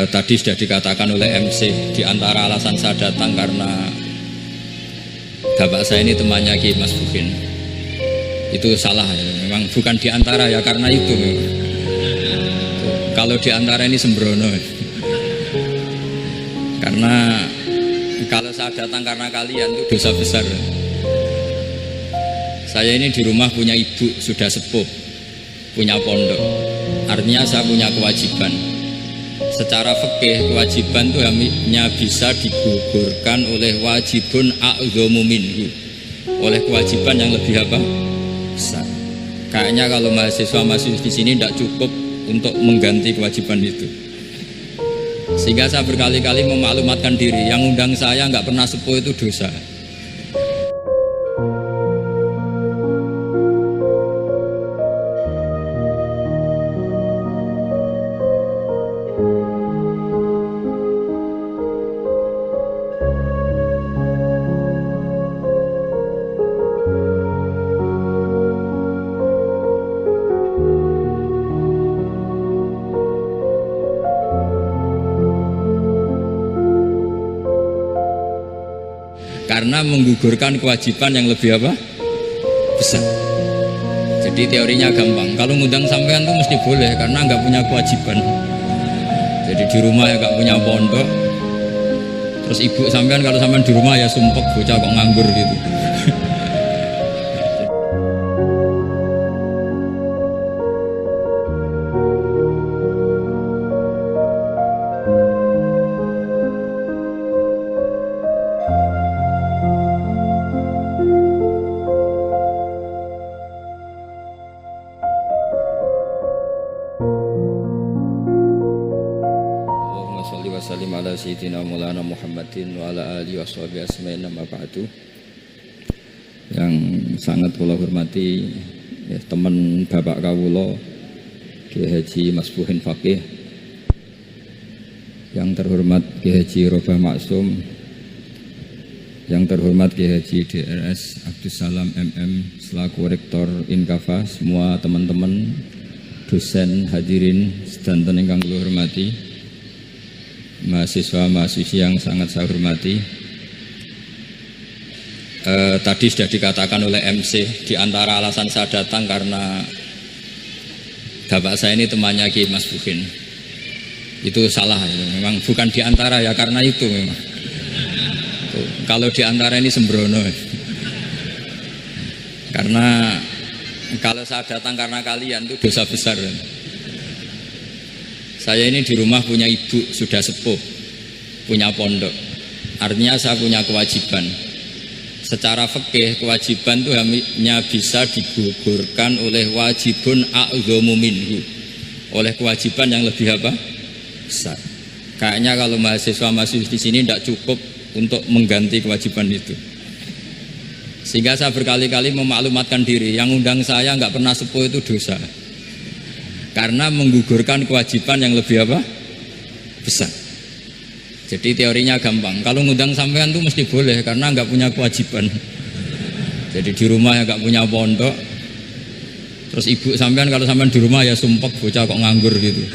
Tadi sudah dikatakan oleh MC, di antara alasan saya datang karena bapak saya ini temannya Ki Mas Bukin. Itu salah ya, memang bukan di antara ya, karena itu memang. Kalau di antara ini sembrono. Karena kalau saya datang karena kalian itu dosa besar. Saya ini di rumah punya ibu sudah sepuh, punya pondok. Artinya saya punya kewajiban. Secara fikih kewajiban itu hanya bisa digugurkan oleh wajibun a'dhamu minhu, oleh kewajiban yang lebih apa? Besar. Kayaknya kalau mahasiswa di sini tidak cukup untuk mengganti kewajiban itu. Sehingga saya berkali-kali memaklumatkan diri, yang undang saya nggak pernah sepuh itu dosa. Karena menggugurkan kewajiban yang lebih apa? Besar. Jadi teorinya gampang. Kalau ngundang sampean tuh mesti boleh karena nggak punya kewajiban. Jadi di rumah ya nggak punya pondok. Terus ibu sampean kalau sampean di rumah ya sumpek, bocah kok nganggur gitu. Wassalim ala sayyidina maulana Muhammadin wa ala alihi washabihi asma'in amma ba'du. Yang sangat kula hormati ya, teman bapak kawula Ki Haji Mas Buhin Faqih, yang terhormat Ki Haji Robah Maksum, yang terhormat Ki Haji DRS Abdus Salam MM selaku Rektor Inkafa, semua teman-teman dosen hadirin sedanten ingkang kula hormati, mahasiswa-mahasiswi yang sangat saya hormati. Tadi sudah dikatakan oleh MC, di antara alasan saya datang karena bapak saya ini temannya Ki Mas Bukin. Itu salah ya, memang bukan di antara ya, karena itu memang. Kalau di antara ini sembrono. Karena kalau saya datang karena kalian itu dosa besar. Saya ini di rumah punya ibu sudah sepuh, punya pondok. Artinya saya punya kewajiban. Secara fikih kewajiban itu hanya bisa digugurkan oleh wajibun a'dhamu minhu, oleh kewajiban yang lebih apa? Besar. Kayaknya kalau mahasiswa di sini tidak cukup untuk mengganti kewajiban itu. Sehingga saya berkali-kali memaklumatkan diri, yang undang saya nggak pernah sepuh itu dosa. Karena menggugurkan kewajiban yang lebih apa? Besar. Jadi teorinya gampang. Kalau ngundang sampean tuh mesti boleh karena nggak punya kewajiban. Jadi di rumah ya nggak punya pondok. Terus ibu sampean kalau sampean di rumah ya sumpek, bocah kok nganggur gitu.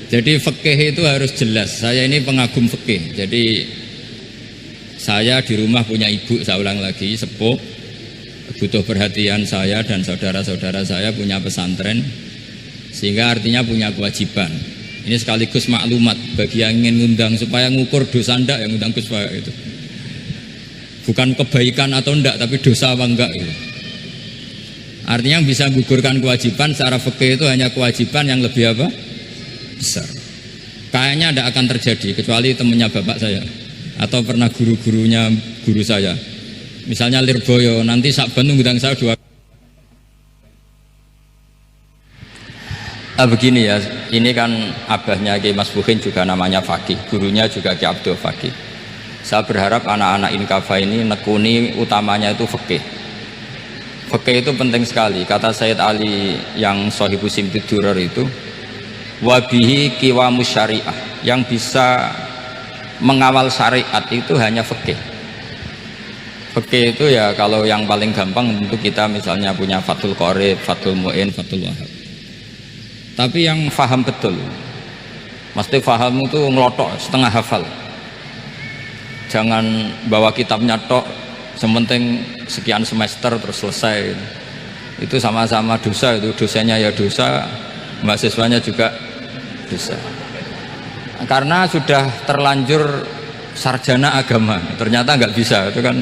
Jadi fikih itu harus jelas. Saya ini pengagum fikih. Jadi saya di rumah punya ibu, saya ulang lagi, sepuh, butuh perhatian saya dan saudara-saudara saya, punya pesantren, sehingga artinya punya kewajiban. Ini sekaligus maklumat bagi yang ingin ngundang supaya ngukur dosa ndak yang ngundang Gus Pak itu. Bukan kebaikan atau ndak, tapi dosa apa enggak gitu. Artinya yang bisa menggugurkan kewajiban secara fikih itu hanya kewajiban yang lebih apa? Besar. Kayaknya tidak akan terjadi kecuali temannya bapak saya atau pernah guru-gurunya guru saya. Misalnya Lirboyo, nanti Saban ngundang saya 2. Begini ya, ini kan abahnya Ki Mas Buhin juga namanya Faqih, gurunya juga Ki Abdul Faqih. Saya berharap anak-anak Inkafa ini nekuni utamanya itu fikih. Fikih itu penting sekali. Kata Sayyid Ali yang Sohibu Simtid Durar itu, wabihi kiwamus syariah, yang bisa mengawal syariat itu hanya fikih. Fikih itu ya kalau yang paling gampang tentu kita misalnya punya Fathul Qorib, Fathul Mu'in, Fathul Wahab. Tapi yang faham betul, mesti faham itu ngelotok setengah hafal. Jangan bawa kitabnya tok, sementing sekian semester terus selesai. Itu sama-sama dosa, itu dosanya ya dosa, mahasiswanya juga dosa. Karena sudah terlanjur sarjana agama, ternyata nggak bisa, itu kan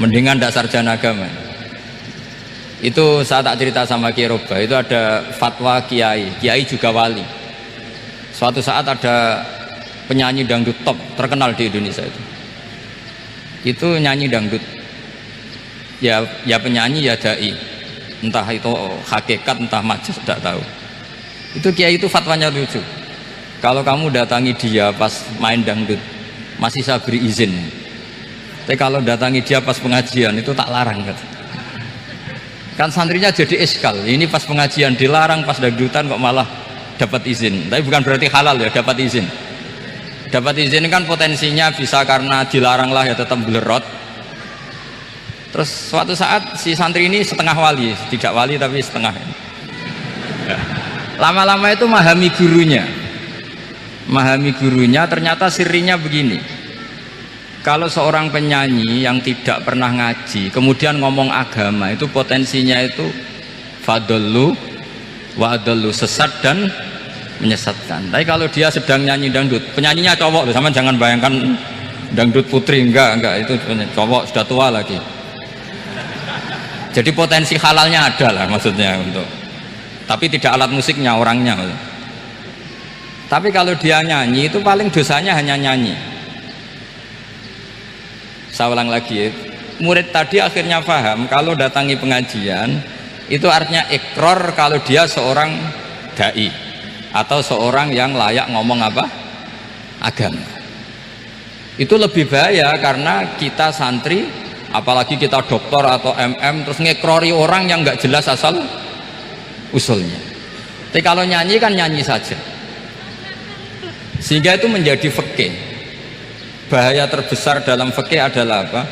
mendingan tidak sarjana agama. Itu saya tak cerita sama Kiai Roba, itu ada fatwa kiai juga wali. Suatu saat ada penyanyi dangdut top terkenal di Indonesia itu nyanyi dangdut, ya penyanyi ya dai, entah itu hakikat entah majas tidak tahu. Itu kiai itu fatwanya lucu, kalau kamu datangi dia pas main dangdut masih saya beri izin, tapi kalau datangi dia pas pengajian itu tak larang kan santrinya jadi eskal, ini pas pengajian dilarang, pas dangdutan kok malah dapat izin. Tapi bukan berarti halal ya, dapat izin. Dapat izin kan potensinya bisa karena dilarang lah ya tetap belerot. Terus suatu saat si santri ini setengah wali, tidak wali tapi setengah. Lama-lama itu memahami gurunya, ternyata sirinya begini. Kalau seorang penyanyi yang tidak pernah ngaji kemudian ngomong agama, itu potensinya itu fadallu wa adallu, sesat dan menyesatkan. Tapi kalau dia sedang nyanyi dangdut, penyanyinya cowok, sama jangan bayangkan dangdut putri, enggak, itu cowok sudah tua lagi. Jadi potensi halalnya ada lah maksudnya untuk, tapi tidak alat musiknya, orangnya. Tapi kalau dia nyanyi itu paling dosanya hanya nyanyi. Saya ulang lagi, murid tadi akhirnya paham kalau datangi pengajian itu artinya ikrar kalau dia seorang dai atau seorang yang layak ngomong apa? Agama. Itu lebih bahaya karena kita santri, apalagi kita doktor atau MM, terus ngekrori orang yang nggak jelas asal usulnya. Tapi kalau nyanyi kan nyanyi saja, sehingga itu menjadi fikih. Bahaya terbesar dalam fikih adalah apa?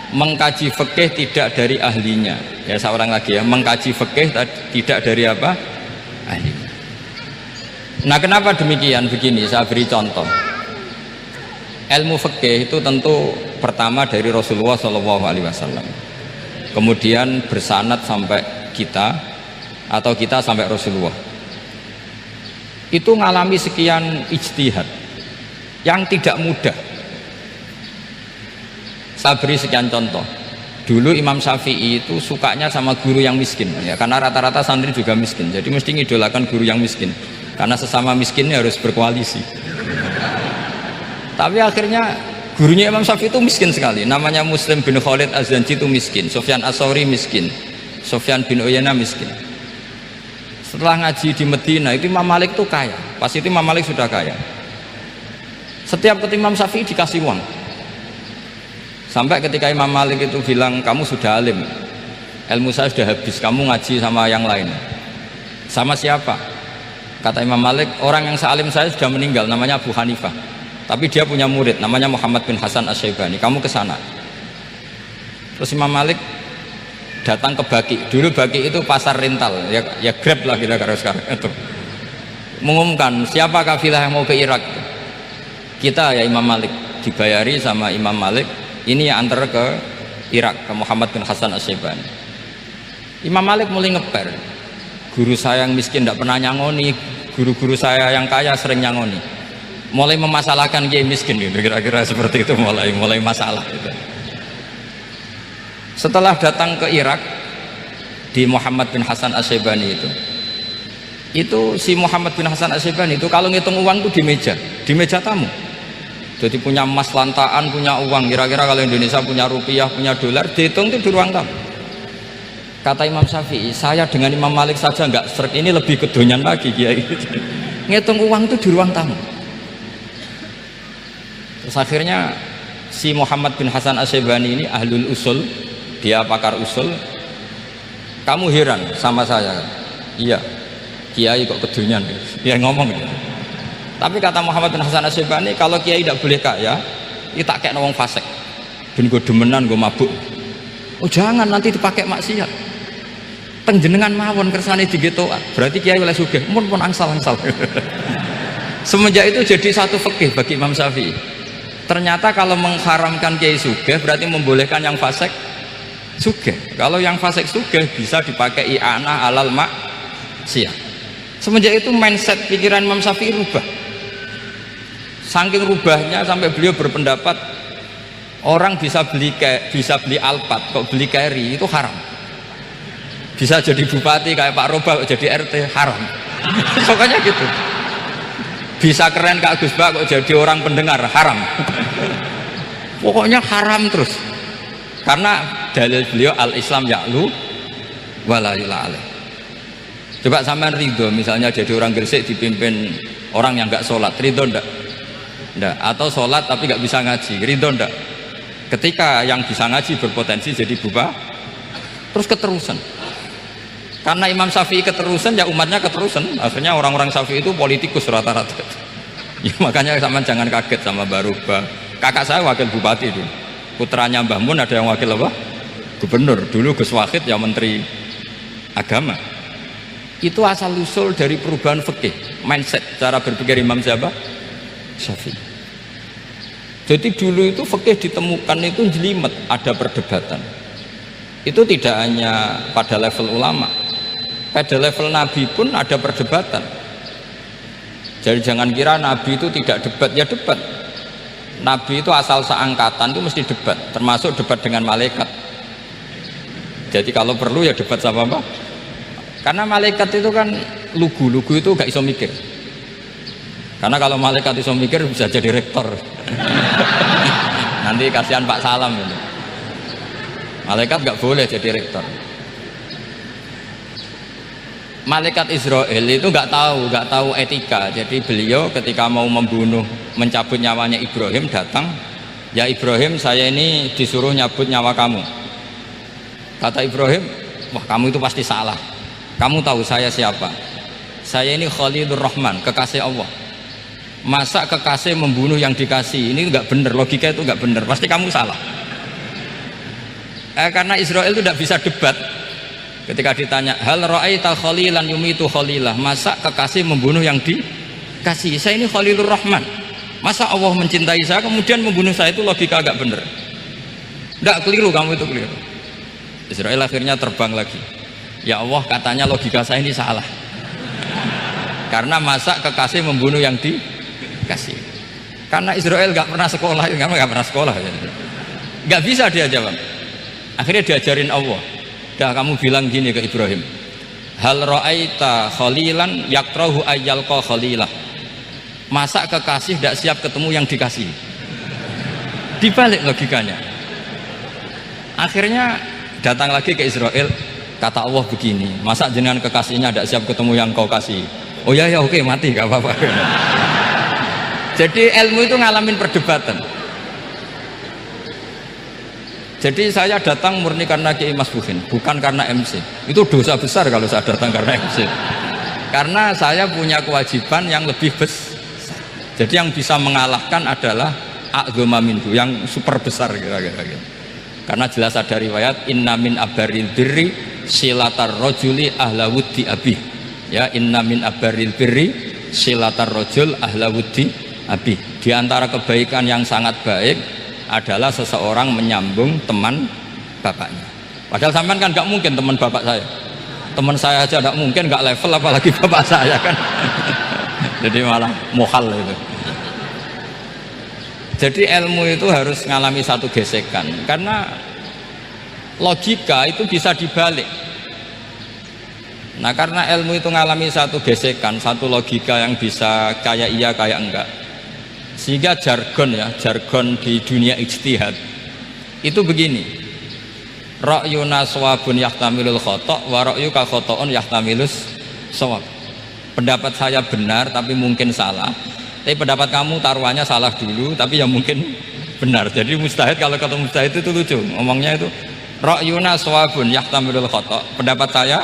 Mengkaji fikih tidak dari ahlinya. Ya saya ulang lagi ya, mengkaji fikih tidak dari apa? Ahlinya. Nah kenapa demikian? Begini, saya beri contoh. Ilmu fikih itu tentu pertama dari Rasulullah SAW, kemudian bersanad sampai kita, atau kita sampai Rasulullah. Itu ngalami sekian ijtihad yang tidak mudah. Saya beri sekian contoh. Dulu Imam Syafi'i itu sukanya sama guru yang miskin, ya, karena rata-rata santri juga miskin, jadi mesti ngidolakan guru yang miskin. Karena sesama miskinnya harus berkoalisi. Tapi akhirnya gurunya Imam Syafi'i itu miskin sekali. Namanya Muslim bin Khalid Az-Zanji itu miskin, Sufyan As-Sauri miskin, Sufyan bin Uyainah miskin. Setelah ngaji di Medina itu Imam Malik itu kaya. Pas itu Imam Malik sudah kaya. Setiap ketemu Imam Syafi'i dikasih uang. Sampai ketika Imam Malik itu bilang, kamu sudah alim, ilmu saya sudah habis, kamu ngaji sama yang lain. Sama siapa? Kata Imam Malik, orang yang sealim saya sudah meninggal, namanya Abu Hanifah, tapi dia punya murid namanya Muhammad bin Hasan Asy-Syaibani, kamu ke sana. Terus Imam Malik datang ke Baki. Dulu Baki itu pasar rental, ya Grab lah kira-kira sekarang itu. Mengumumkan siapa kafilah yang mau ke Irak. Kita ya Imam Malik, dibayari sama Imam Malik, ini yang antar ke Irak, ke Muhammad bin Hasan Asy-Syaibani. Imam Malik mulai ngeper, guru saya yang miskin tidak pernah nyangoni, guru-guru saya yang kaya sering nyangoni. Mulai memasalahkan kiai miskin gitu, kira-kira seperti itu, mulai masalah gitu. Setelah datang ke Irak di Muhammad bin Hasan Asy-Syaibani itu si Muhammad bin Hasan Asy-Syaibani itu kalau ngitung uang itu di meja tamu. Jadi punya emas lantaan, punya uang, kira-kira kalau Indonesia punya rupiah, punya dolar, dihitung itu di ruang tamu. Kata Imam Syafi'i, saya dengan Imam Malik saja nggak serk, ini lebih kedonyan lagi kiai. Ngitung uang itu di ruang tamu. Terus akhirnya si Muhammad bin Hasan Asy-Syaibani ini ahlul usul, dia pakar usul. Kamu heran sama saya? Iya, kiai kok kedonyan, dia ngomong gitu. Tapi kata Muhammad bin Hasan Asy-Syaibani, kalau kiai tidak boleh kaya, itu tak kayak wong fasik, ben gue demenan, gue mabuk. Oh jangan, nanti dipakai maksiat. Teng jenengan mawon kersane digetokan. Berarti kiai oleh sugih, pun angsal-angsal. Semenjak itu jadi satu fikih bagi Imam Syafi'i. Ternyata kalau mengharamkan kiai sugih berarti membolehkan yang fasik sugih. Kalau yang fasik sugih bisa dipakai i'anah alal maksiyah. Semenjak itu mindset pikiran Imam Syafi'i rubah. Saking rubahnya sampai beliau berpendapat orang bisa beli Alphard, kok beli carry itu haram. Bisa jadi bupati kayak Pak Roba jadi RT haram. Pokoknya gitu. Bisa keren Kak Gus Bak kok jadi orang pendengar haram. Pokoknya haram terus. Karena dalil beliau al-Islam ya'lu wala yula alaih. Coba sampean ridho misalnya jadi orang Gresik dipimpin orang yang nggak sholat, ridho ndak? Ndak. Atau sholat tapi nggak bisa ngaji, ridho ndak? Ketika yang bisa ngaji berpotensi jadi bupati, terus keterusan. Karena Imam Syafi'i keterusan, ya umatnya keterusan. Akhirnya orang-orang Syafi'i itu politikus rata-rata. Ya, makanya sama jangan kaget sama Baruba. Kakak saya wakil bupati itu. Putranya Mbah Mun ada yang wakil apa? Gubernur. Dulu Gus Wahid yang menteri agama. Itu asal usul dari perubahan fikih, mindset, cara berpikir Imam siapa? Syafi'i. Jadi dulu itu fikih ditemukan itu jelimet, ada perdebatan. Itu tidak hanya pada level ulama. Pada level Nabi pun ada perdebatan. Jadi jangan kira Nabi itu tidak debat, ya debat. Nabi itu asal seangkatan itu mesti debat, termasuk debat dengan malaikat. Jadi kalau perlu ya debat sama apa? Karena malaikat itu kan lugu itu gak iso mikir. Karena kalau malaikat iso mikir bisa jadi rektor. Nanti kasihan Pak Salam ini. Malaikat gak boleh jadi rektor. Malaikat Israel itu nggak tahu etika. Jadi beliau ketika mau membunuh, mencabut nyawanya Ibrahim datang, ya Ibrahim saya ini disuruh nyabut nyawa kamu. Kata Ibrahim, wah kamu itu pasti salah. Kamu tahu saya siapa? Saya ini Khalilur Rahman, kekasih Allah. Masa kekasih membunuh yang dikasih? Ini nggak benar, logika itu nggak benar. Pasti kamu salah. Karena Israel itu tidak bisa debat. Ketika ditanya hal ra'aita khalilan yumitu khalilah, masa kekasih membunuh yang dikasih? Saya ini Khalilur Rahman, masa Allah mencintai saya kemudian membunuh saya? Itu logika agak bener. Tidak, keliru, kamu itu keliru. Israel akhirnya terbang lagi. Ya Allah, katanya logika saya ini salah. Karena masa kekasih membunuh yang dikasih? Karena Israel nggak pernah sekolah, nggak pernah sekolah, nggak bisa dia jawab. Akhirnya diajarin Allah. Dah kamu bilang gini ke Ibrahim, hal ra'aita khalilan yakrahu ayyalqa khalilah, masa kekasih tidak siap ketemu yang dikasih? Dibalik logikanya. Akhirnya datang lagi ke Israel, kata Allah begini, masa jenengan kekasihnya tidak siap ketemu yang kau kasih? Oh ya oke, mati gak apa-apa. Jadi ilmu itu ngalamin perdebatan. Jadi saya datang murni karena Kiai Mas Buhin, bukan karena MC. Itu dosa besar kalau saya datang karena MC. Karena saya punya kewajiban yang lebih besar. Jadi yang bisa mengalahkan adalah a'dzama minhu, yang super besar kira-kira. Karena jelas ada riwayat inna min abaril birri silatar rajuli ahla wuddi abi. Ya, inna min abaril birri silatar rajul ahla wuddi abi. Di antara kebaikan yang sangat baik adalah seseorang menyambung teman bapaknya. Padahal sampean kan nggak mungkin teman bapak saya. Teman saya aja nggak mungkin, nggak level apalagi bapak saya kan. Jadi malah mohal itu. Jadi ilmu itu harus mengalami satu gesekan, karena logika itu bisa dibalik. Nah karena ilmu itu mengalami satu gesekan, satu logika yang bisa kayak iya kayak enggak, sehingga jargon di dunia ijtihad itu begini, ra'yuna shawabun yahtamilul khata' wa ra'yuka khata'un yahtamilus shawab. Pendapat saya benar tapi mungkin salah, tapi pendapat kamu taruhannya salah dulu tapi yang mungkin benar. Jadi mustahid, kalau kata mustahid itu lucu ngomongnya, itu ra'yuna shawabun yahtamilul khata', pendapat saya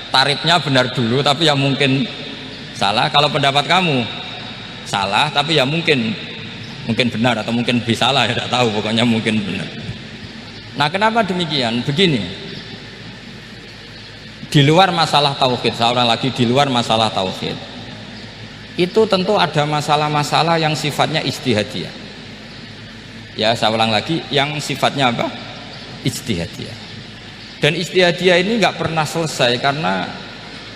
tarifnya benar dulu tapi yang mungkin salah. Kalau pendapat kamu salah tapi ya mungkin benar atau mungkin bisa salah, ya tidak tahu, pokoknya mungkin benar. Nah kenapa demikian? Begini, Di luar masalah tauhid, saya ulang lagi, di luar masalah tauhid itu tentu ada masalah-masalah yang sifatnya ijtihadiyah. Ya, saya ulang lagi, yang sifatnya apa? Ijtihadiyah. Dan ijtihadiyah ini nggak pernah selesai karena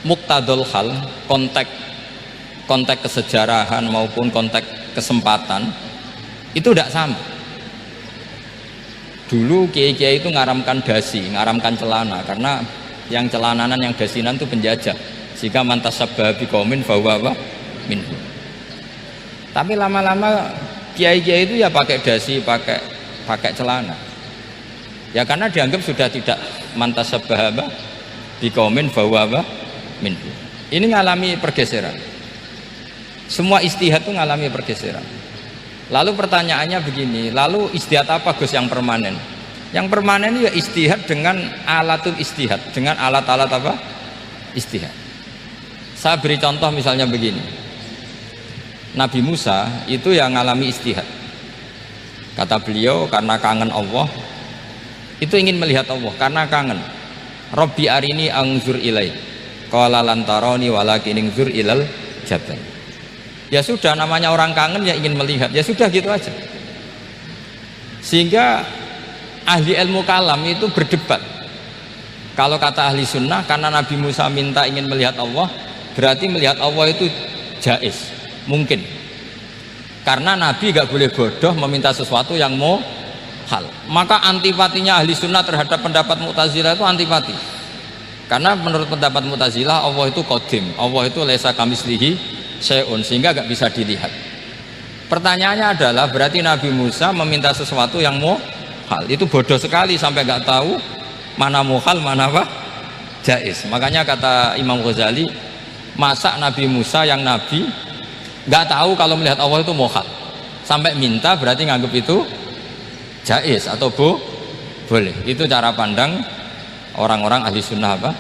muqtadul hal, konteks kesejarahan maupun konteks kesempatan itu tidak sama. Dulu kiai-kiai itu ngaramkan dasi, ngaramkan celana, karena yang celananan yang dasinan itu penjajah. Jika mantas sabah biqaumin bahwa apa? Minhu. Tapi lama-lama kiai-kiai itu ya pakai dasi, pakai celana. Ya karena dianggap sudah tidak mantas sabah biqaumin bahwa apa? Minhu. Ini mengalami pergeseran. Semua istihad itu mengalami pergeseran. Lalu pertanyaannya begini, lalu istihad apa Gus yang permanen? Yang permanen ya istihad dengan alatul istihad, dengan alat-alat apa? Istihad. Saya beri contoh misalnya begini. Nabi Musa itu yang mengalami istihad. Kata beliau karena kangen Allah, itu ingin melihat Allah karena kangen. Rabbi arini anzur ilai. Qala lan tarani walakin anzur ilal jabal. Ya sudah, namanya orang kangen ya ingin melihat, ya sudah gitu aja. Sehingga ahli ilmu kalam itu berdebat. Kalau kata ahli sunnah, karena Nabi Musa minta ingin melihat Allah, berarti melihat Allah itu jaiz, mungkin. Karena Nabi gak boleh bodoh meminta sesuatu yang hal. Maka antipatinya ahli sunnah terhadap pendapat Mu'tazilah itu antipati. Karena menurut pendapat Mu'tazilah Allah itu qadim, Allah itu laisa kamislihi syai'un, sehingga gak bisa dilihat. Pertanyaannya adalah berarti Nabi Musa meminta sesuatu yang hal, itu bodoh sekali sampai gak tahu mana muhal mana apa jaiz. Makanya kata Imam Ghazali, masa Nabi Musa yang Nabi gak tahu kalau melihat Allah itu muhal sampai minta, berarti nganggap itu jaiz atau boleh. Itu cara pandang orang-orang ahli sunnah apa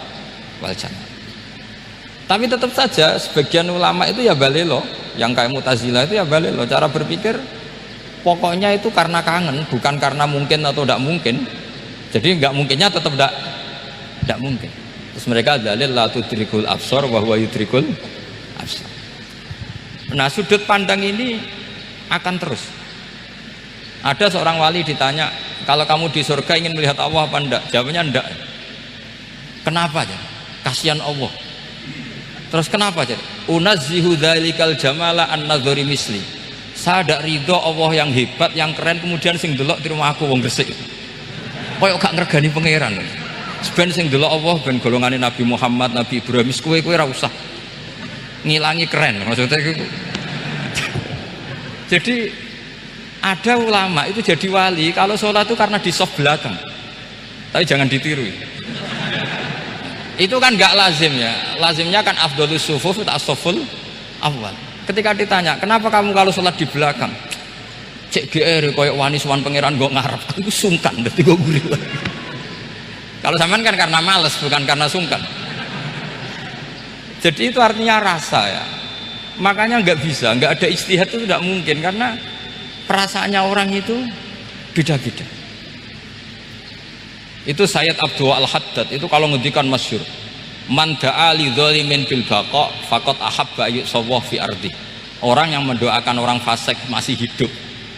wal jamaah. Tapi tetap saja sebagian ulama itu ya balelo, yang kayak Mu'tazilah itu ya balelo, cara berpikir pokoknya itu karena kangen, bukan karena mungkin atau tidak mungkin. Jadi nggak mungkinnya tetap tidak mungkin. Terus mereka dalil la tudrikul absar wa huwa yudrikul absar. Nah, sudut pandang ini akan terus. Ada seorang wali ditanya, kalau kamu di surga ingin melihat Allah apa enggak? Jawabnya enggak. Kenapa ya? Kasihan Allah. Terus kenapa jadi? Unazzihu dzalikal jamala an nadzuri misli. Saya tidak ridho Allah yang hebat, yang keren, kemudian sing delok di rumah aku wong gresik. Koyok gak ngergani pangeran. Sebenarnya sing delok Allah ben golongane Nabi Muhammad, Nabi Ibrahim, kowe ora usah ngilangi keren maksudnya itu. Jadi ada ulama itu jadi wali kalau sholat itu karena di soft belakang. Tapi jangan ditiru. Itu kan gak lazim ya. Lazimnya kan afdhalus sufuf as-saful awal. Ketika ditanya, kenapa kamu kalau sholat di belakang? Cek GR koyok wani suwan pangeran gue ngarep. Aku sungkan, berarti gue gurih lagi. Kalau zaman kan karena males, bukan karena sungkan. Jadi itu artinya rasa ya. Makanya nggak bisa, nggak ada ijtihad itu tidak mungkin karena perasaannya orang itu beda-beda. Itu Sayyid Abdul Al-Haddad itu kalau ngendikan masyhur, man da'a li dzalimin bil baqa faqad ahabba yu'sawwa fi ardi. Orang yang mendoakan orang fasik masih hidup,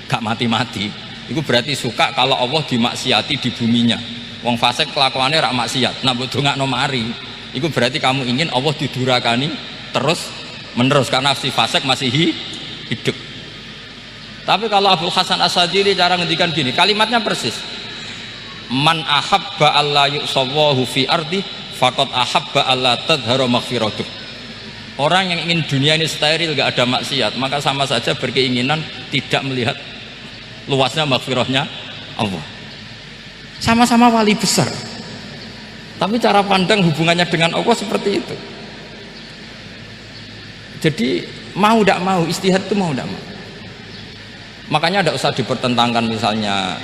gak mati-mati, itu berarti suka kalau Allah dimaksiati di buminya. Wong fasik kelakuannya rak maksiat, nah mbok dongakno mari, itu berarti kamu ingin Allah didurakani terus menerus karena si fasik masih hidup. Tapi kalau Abdul Hasan As-Sadili cara ngendikan gini, kalimatnya persis. Man ahabba alla yu'sawwahu fi ardi faqad ahabba alla tadhharu maghfiratuh. Orang yang ingin dunia ini steril gak ada maksiat, maka sama saja berkeinginan tidak melihat luasnya maghfirahnya Allah. Sama-sama wali besar, tapi cara pandang hubungannya dengan Allah seperti itu. Jadi mau tidak mau, istihad itu mau tidak mau. Makanya tidak usah dipertentangkan misalnya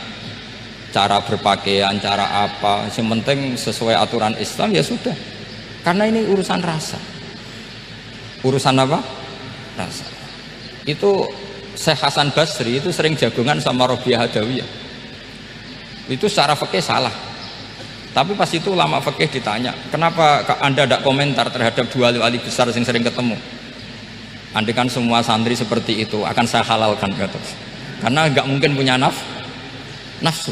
cara berpakaian, cara apa, yang penting sesuai aturan Islam ya sudah. Karena ini urusan rasa. Urusan apa? Rasa. Itu Syekh Hasan Basri itu sering jagongan sama Robiah Hadawiyah. Itu secara fikih salah. Tapi pas itu ulama fikih ditanya, kenapa Anda tidak komentar terhadap dua wali besar yang sering ketemu? Andai kan semua santri seperti itu akan saya halalkan, kata. Karena nggak mungkin punya nafsu.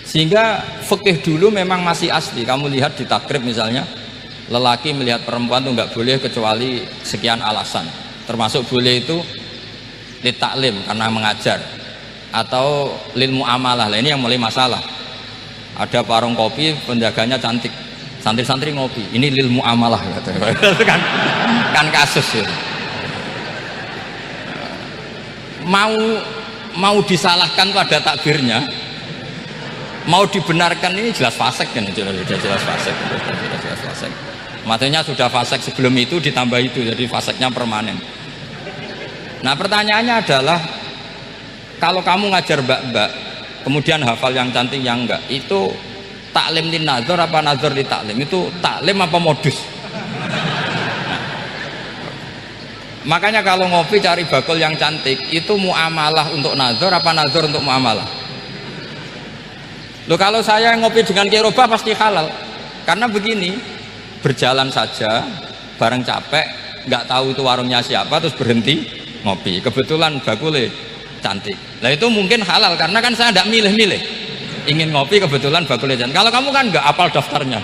Sehingga fikih dulu memang masih asli. Kamu lihat di takrib misalnya, lelaki melihat perempuan itu nggak boleh kecuali sekian alasan. Termasuk boleh itu li taklim karena mengajar, atau lil muamalah. Lah ini yang mulai masalah. Ada warung kopi, penjaganya cantik, santri-santri ngopi, ini lil muamalah, kan kasus ya. Mau disalahkan pada takbirnya, mau dibenarkan, ini jelas fasik kan, jelas fasik. Matanya sudah fasik sebelum itu, ditambah itu, jadi fasiknya permanen. Nah pertanyaannya adalah, kalau kamu ngajar mbak-mbak kemudian hafal yang cantik yang enggak, itu taklim lin nazar apa nazar li taklim? Itu taklim apa modus? Makanya kalau ngopi cari bakul yang cantik, itu muamalah untuk nazar apa nazar untuk muamalah? Loh, kalau saya ngopi dengan kiroba pasti halal. Karena begini, berjalan saja bareng capek, nggak tahu itu warungnya siapa, terus berhenti ngopi, kebetulan bakulnya cantik. Nah itu mungkin halal karena kan saya tidak milih-milih, ingin ngopi kebetulan bakulnya cantik. Kalau kamu kan nggak apal daftarnya,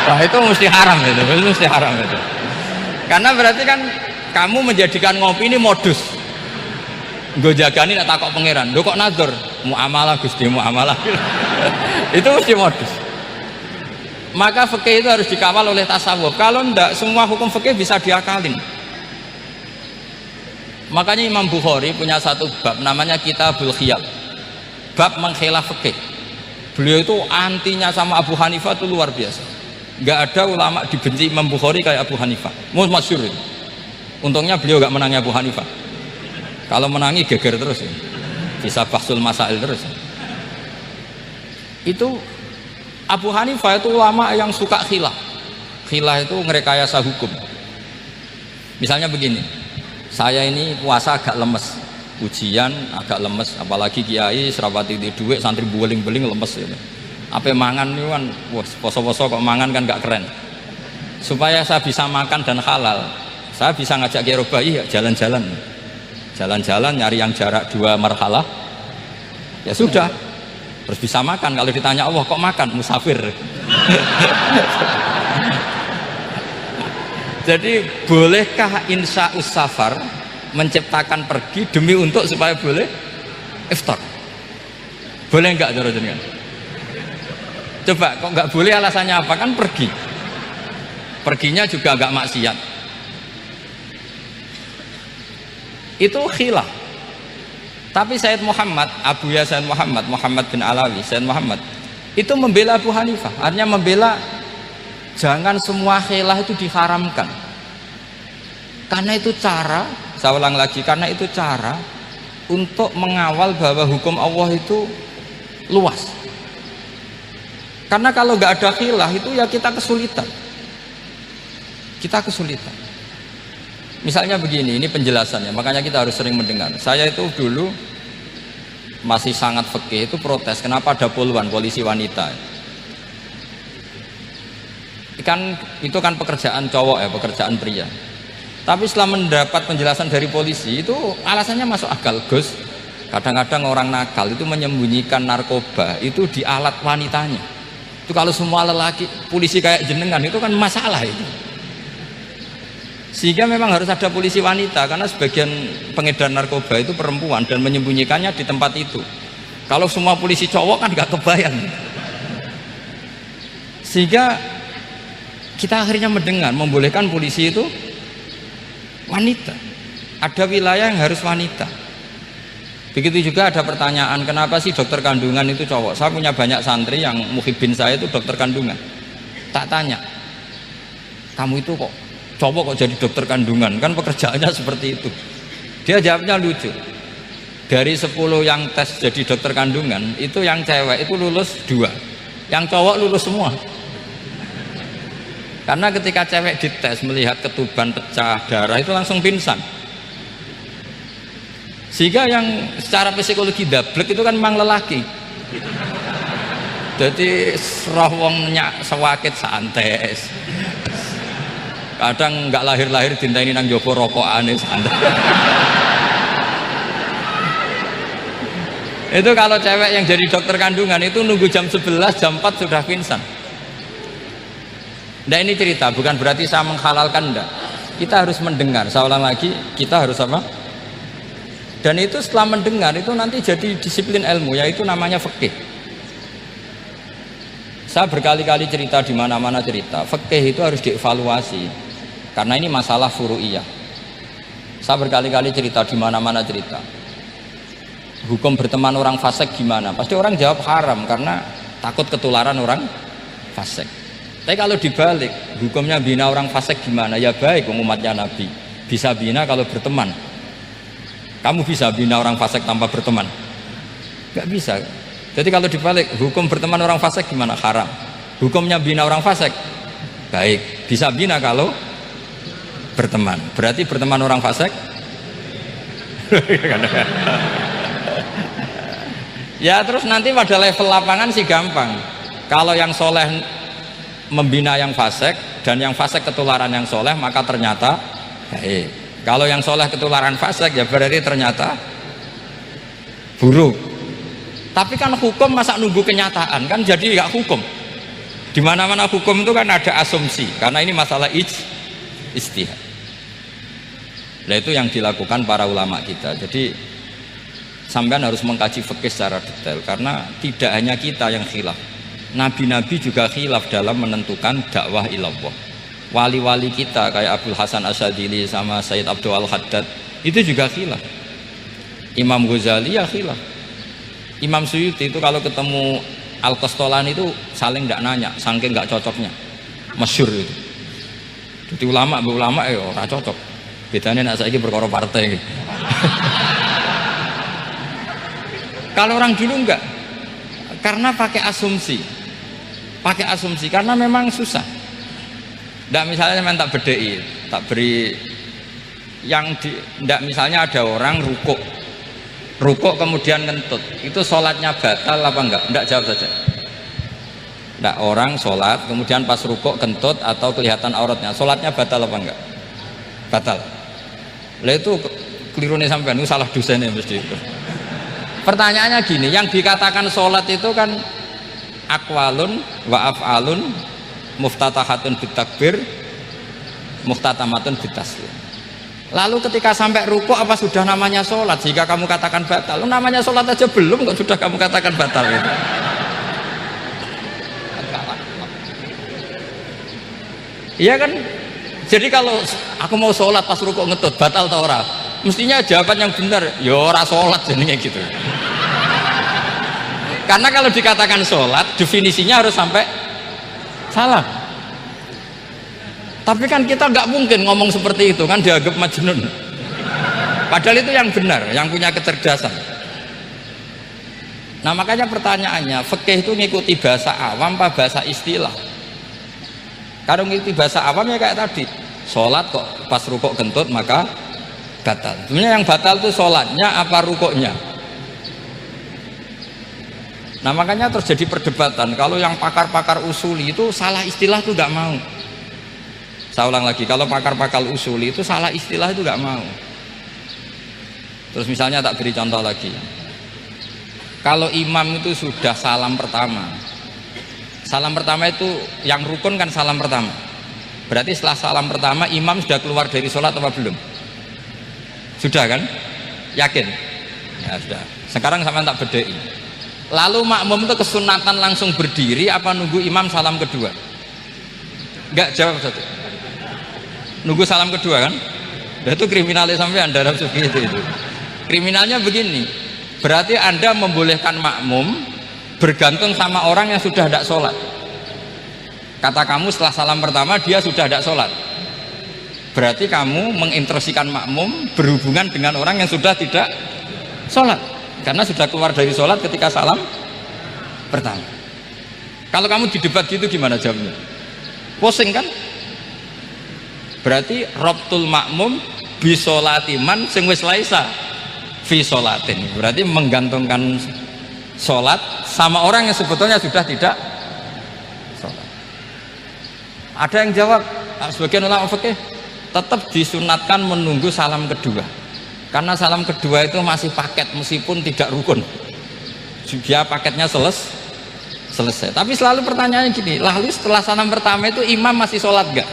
wah itu mesti haram itu, mesti haram itu. Karena berarti kan kamu menjadikan ngopi ini modus. Gue jagani nak takok pangeran, lo kok nazar? Muamalah Gusti, muamalah. Itu mesti modus. Maka fikih itu harus dikawal oleh tasawuf. Kalau ndak, semua hukum fikih bisa diakalin. Makanya Imam Bukhari punya satu bab namanya Kitabul Khiyal, bab mengkhilaf fikih. Beliau itu antinya sama Abu Hanifah itu luar biasa. Nggak ada ulama dibenci Imam Bukhari kayak Abu Hanifah. Masyhur itu. Untungnya beliau nggak menangi Abu Hanifah. Kalau menangi geger terus ya. Bisa bahsul masail terus ya. Itu Abu Hanifah itu ulama yang suka khilah. Khilah itu ngerekayasa hukum. Misalnya begini, saya ini puasa agak lemes, ujian agak lemes, apalagi kiai serapati di duit, santri beling-beling lemes gitu. Apa mangan ini kan, poso-poso kok mangan kan gak keren. Supaya saya bisa makan dan halal, saya bisa ngajak kiai robai ya jalan-jalan nyari yang jarak 2 marhalah, ya sudah, terus bisa makan. Kalau ditanya Allah kok makan, musafir. Jadi bolehkah insya'us safar menciptakan pergi demi untuk supaya boleh iftar? Boleh enggak cara jenengan? Coba kok enggak boleh, alasannya apa? Kan pergi. Perginya juga enggak maksiat. Itu khilaf. Tapi Sayyid Muhammad, Abuya Sayyid Muhammad bin Alawi, Sayyid Muhammad itu membela Abu Hanifah. Artinya membela jangan semua khilaf itu diharamkan, karena itu cara, saya ulang lagi, karena itu cara untuk mengawal bahwa hukum Allah itu luas. Karena kalau nggak ada khilaf itu ya kita kesulitan. Misalnya begini, ini penjelasannya, makanya kita harus sering mendengar. Saya itu dulu masih sangat fikih itu protes, kenapa ada polisi wanita. Itu kan pekerjaan cowok ya, pekerjaan pria. Tapi setelah mendapat penjelasan dari polisi itu alasannya masuk akal, Gus. Kadang-kadang orang nakal itu menyembunyikan narkoba itu di alat wanitanya. Itu kalau semua lelaki polisi kayak jenengan itu kan masalah itu. Sehingga memang harus ada polisi wanita karena sebagian pengedar narkoba itu perempuan dan menyembunyikannya di tempat itu. Kalau semua polisi cowok kan nggak kebayang. Sehingga kita akhirnya mendengar membolehkan polisi itu wanita. Ada wilayah yang harus wanita. Begitu juga ada pertanyaan, kenapa sih dokter kandungan itu cowok? Saya punya banyak santri yang muhibin saya itu dokter kandungan. Tak tanya, kamu itu kok cowok kok jadi dokter kandungan? Kan pekerjaannya seperti itu. Dia jawabnya lucu. Dari 10 yang tes jadi dokter kandungan, itu yang cewek itu lulus 2, yang cowok lulus semua. Karena ketika cewek dites melihat ketuban pecah darah itu langsung pingsan. Sehingga yang secara psikologi dablek itu kan memang lelaki. Jadi roh wong nyak sewakit santai. Kadang nggak lahir-lahir dinteni nang jopo rokokane santai. Itu kalau cewek yang jadi dokter kandungan itu nunggu jam 11, jam 4 sudah pingsan. Nah ini cerita, bukan berarti saya menghalalkan, enggak. Kita harus mendengar, saya ulang lagi, kita harus apa? Dan itu setelah mendengar itu nanti jadi disiplin ilmu, yaitu namanya fikih. Saya berkali-kali cerita di mana-mana cerita, fikih itu harus dievaluasi. Karena ini masalah furu'iyah. Saya berkali-kali cerita di mana-mana cerita. Hukum berteman orang fasik gimana? Pasti orang jawab haram karena takut ketularan orang fasik. Tapi kalau dibalik, hukumnya bina orang fasik gimana? Ya baik, umatnya Nabi bisa bina kalau berteman. Kamu bisa bina orang fasik tanpa berteman? Gak bisa. Jadi kalau dibalik, hukum berteman orang fasik gimana? Haram. Hukumnya bina orang fasik baik, bisa bina kalau berteman. Berarti berteman orang fasik ya terus nanti pada level lapangan sih gampang. Kalau yang soleh membina yang fasik dan yang fasik ketularan yang soleh, maka ternyata baik. Kalau yang soleh ketularan fasik ya berarti ternyata buruk. Tapi kan hukum masa nunggu kenyataan, kan jadi nggak hukum. Di mana-mana hukum itu kan ada asumsi, karena ini masalah ijtihad. Nah itu yang dilakukan para ulama kita. Jadi sampean harus mengkaji fikih secara detail, karena tidak hanya kita yang khilaf, nabi-nabi juga khilaf dalam menentukan dakwah ilallah. Wali-wali kita kayak Abdul Hasan Asyadili sama Sayyid Abdul Al-Haddad itu juga khilaf. Imam Ghazali ya khilaf. Imam Suyuti itu kalau ketemu Al-Qastolani itu saling tidak nanya, saking nggak cocoknya, masyhur itu. Jadi ulama ya ora cocok. Bedanya nak saiki perkara partai gitu. Kalau orang dulu enggak, karena pakai asumsi, karena memang susah. Nggak misalnya memang tak bedai, tak beri yang nggak misalnya ada orang rukuk kemudian ngentut, itu sholatnya batal apa enggak? Enggak, jawab saja. Nggak, orang sholat kemudian pas rukuk kentut atau kelihatan auratnya, sholatnya batal apa enggak? Batal. Lah itu keliru nih sampean, itu salah dosennya mesti itu. Pertanyaannya gini, yang dikatakan sholat itu kan akwalun wa af'alun muftatahatun bitakbir muftatamatun bitaslim. Lalu ketika sampai rukuk apa sudah namanya sholat? Jika kamu katakan batal, namanya sholat aja belum kok sudah kamu katakan batal itu. Iya kan? Jadi kalau aku mau sholat pas rukuk ngetut batal atau ora? Mestinya jawaban yang benar, ya ora sholat jadinya gitu. Karena kalau dikatakan sholat, definisinya harus sampai salah. Tapi kan kita nggak mungkin ngomong seperti itu, kan dianggap majnun. Padahal itu yang benar, yang punya kecerdasan. Nah makanya pertanyaannya, fikih itu ngikuti bahasa awam apa bahasa istilah? Kalau ngikuti bahasa awam ya kayak tadi, sholat kok pas rukuk kentut maka batal. Sebenarnya yang batal itu sholatnya apa rukuknya? Nah makanya terjadi perdebatan. Kalau yang pakar-pakar usuli itu salah istilah itu nggak mau. Saya ulang lagi, kalau pakar-pakar usuli itu salah istilah itu nggak mau. Terus misalnya tak beri contoh lagi. Kalau imam itu sudah salam pertama itu yang rukun kan salam pertama. Berarti setelah salam pertama imam sudah keluar dari sholat apa belum? Sudah kan? Yakin? Ya sudah. Sekarang sama tak bedai. Lalu makmum itu kesunatan langsung berdiri apa nunggu imam salam kedua? Enggak, jawab satu. Nunggu salam kedua kan? Nah, itu kriminalnya sampean dalam sufi itu. Kriminalnya begini. Berarti Anda membolehkan makmum bergantung sama orang yang sudah tidak sholat. Kata kamu setelah salam pertama dia sudah tidak sholat. Berarti kamu menginstruksikan makmum berhubungan dengan orang yang sudah tidak sholat. Karena sudah keluar dari sholat ketika salam pertama. Kalau kamu di debat gitu gimana jawabnya? Pusing kan? Berarti robtul makmum bisolatiman sing wis laisa fi sholatin. Berarti menggantungkan sholat sama orang yang sebetulnya sudah tidak sholat. Ada yang jawab, sebagian ulama fikih tetap disunatkan menunggu salam kedua, karena salam kedua itu masih paket meskipun tidak rukun, dia paketnya selesai. Tapi selalu pertanyaannya gini, lalu setelah salam pertama itu imam masih sholat gak?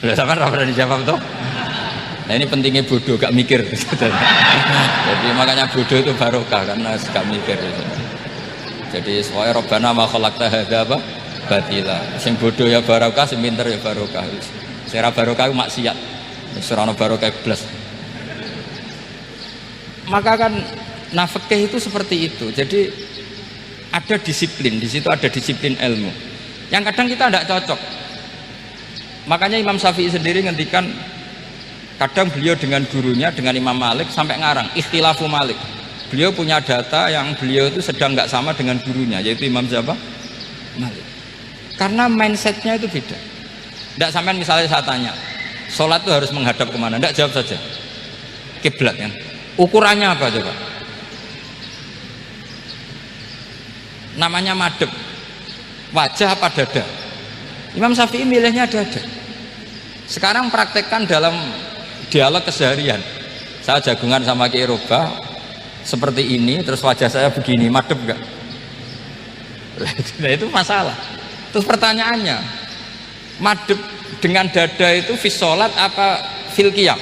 Udah sampai pernah dijawab tuh. Nah ini pentingnya bodoh, gak mikir. Jadi makanya bodoh itu barokah karena gak mikir. Jadi soalnya Rabbana ma khalaqta hadza apa? Batila. Sing bodoh ya barokah, sing pinter ya barokah. Sing ra barokah itu maksiat. Wis ora ono barokah blas. Maka kan fikih itu seperti itu. Jadi ada disiplin, di situ ada disiplin ilmu. Yang kadang kita tidak cocok. Makanya Imam Syafi'i sendiri ngendikan, kadang beliau dengan gurunya, dengan Imam Malik sampai ngarang ikhtilafu Malik. Beliau punya data yang beliau itu sedang nggak sama dengan gurunya, yaitu Imam siapa? Malik. Karena mindsetnya itu beda. Tidak sampai misalnya saya tanya, sholat itu harus menghadap kemana? Tidak, jawab saja. Kiblat kan? Ukurannya apa coba? Namanya madhep. Wajah apa dada? Imam Syafi'i milihnya dada. Sekarang praktekkan dalam dialog keseharian. Saya jagungan sama Ki Eropa seperti ini, terus wajah saya begini, madhep enggak? Nah itu masalah. Terus pertanyaannya, madhep dengan dada itu fis sholat apa fil qiyam?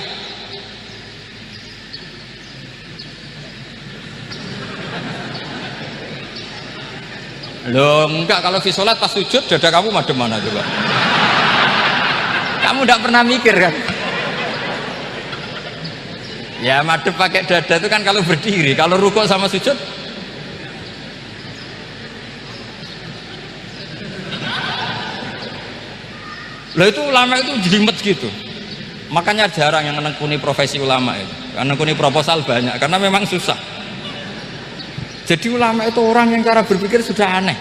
Loh enggak, kalau fis sholat pas sujud dada kamu madhep mana coba? Kamu enggak pernah mikir kan? Ya madhep pakai dada itu kan kalau berdiri, kalau rukuk sama sujud loh itu ulama itu jelimet gitu. Makanya jarang yang menekuni profesi ulama itu, karena menekuni proposal banyak, karena memang susah. Jadi ulama itu orang yang cara berpikir sudah aneh,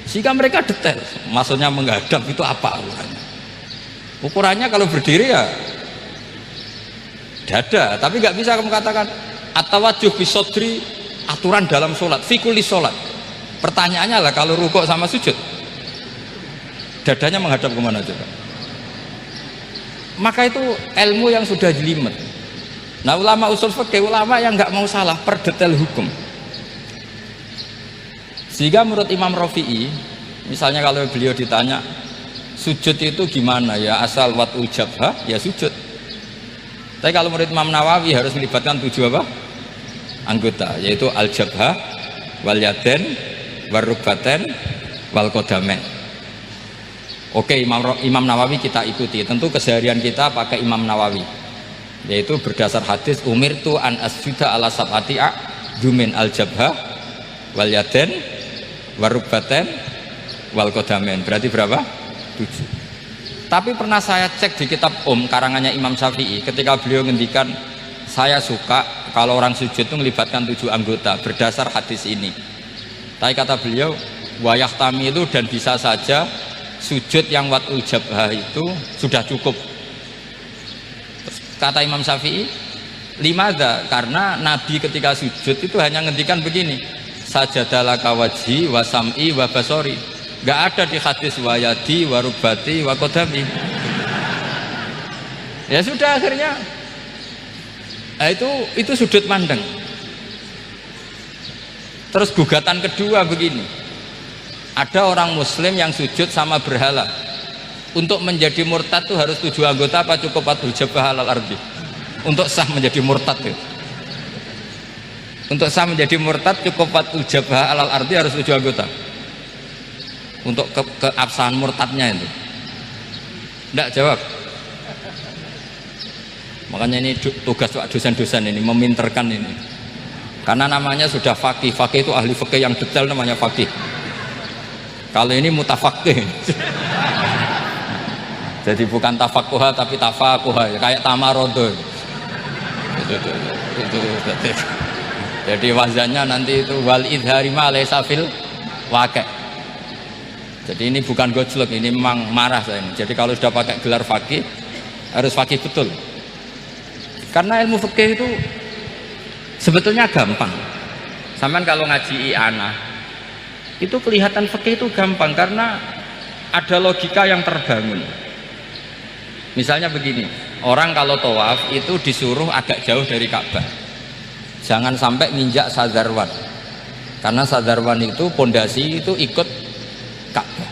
sehingga mereka detail. Maksudnya menghadap itu apa ukurannya? Ukurannya kalau berdiri ya dada, tapi nggak bisa kamu katakan at-tawajjuh bisodri, aturan dalam sholat, fikuli sholat. Pertanyaannya lah kalau rukuk sama sujud, dadanya menghadap kemana coba? Maka itu ilmu yang sudah jelimet. Nah ulama usul fikih, ulama yang nggak mau salah per detail hukum. Sehingga menurut Imam Rafi'i, misalnya kalau beliau ditanya sujud itu gimana ya, asal watu jabhah ya sujud. Tapi kalau menurut Imam Nawawi harus melibatkan 7 apa? Anggota, yaitu al-jabhah, wal yaden, wal rukbaten, wal qadamen. Oke, Imam Nawawi kita ikuti. Tentu keseharian kita pakai Imam Nawawi, yaitu berdasar hadis umirtu an asjuda ala sab'ati a'dumin al-jabhah, wal yaden, wal rukbaten, wal qadamen. Berarti berapa? 7. Tapi pernah saya cek di kitab karangannya Imam Syafi'i, ketika beliau ngendikan saya suka kalau orang sujud itu melibatkan 7 anggota berdasar hadis ini. Tapi kata beliau wayah tami itu dan bisa saja sujud yang watul jabhah itu sudah cukup. Kata Imam Syafi'i, limadha, karena Nabi ketika sujud itu hanya ngendikan begini, sajadalaka wajhi wa sam'i wa basori. Gak ada di hadis wayadi, warubati, wakodami. Ya sudah akhirnya, nah itu sudut pandang. Terus gugatan kedua begini, ada orang Muslim yang sujud sama berhala. Untuk menjadi murtad itu harus 7 anggota apa cukup watul jabhah alal ardi? Untuk sah menjadi murtad itu. Untuk sah menjadi murtad cukup watul jabhah alal ardi harus 7 anggota. Untuk keabsahan murtadnya itu tidak jawab. Makanya ini tugas dosen-dosen ini meminterkan ini, karena namanya sudah faqih. Faqih itu ahli fikih yang detail, namanya faqih. Kalau ini mutafaqih. Jadi bukan tafakuha tapi tafakuha, kayak tamarodo itu. Jadi wazannya nanti itu wal idhari ma laysa fil waqi'. Jadi ini bukan gojlok, ini memang marah saya ini. Jadi kalau sudah pakai gelar fakih harus fakih betul. Karena ilmu fikih itu Sebetulnya gampang. Sampean kalau ngaji i'anah itu kelihatan fikih itu gampang karena ada logika yang terbangun. Misalnya begini, orang kalau tawaf itu disuruh agak jauh dari Ka'bah. Jangan sampai nginjak sadarwan. Karena sadarwan itu pondasi itu ikut Ka'bah.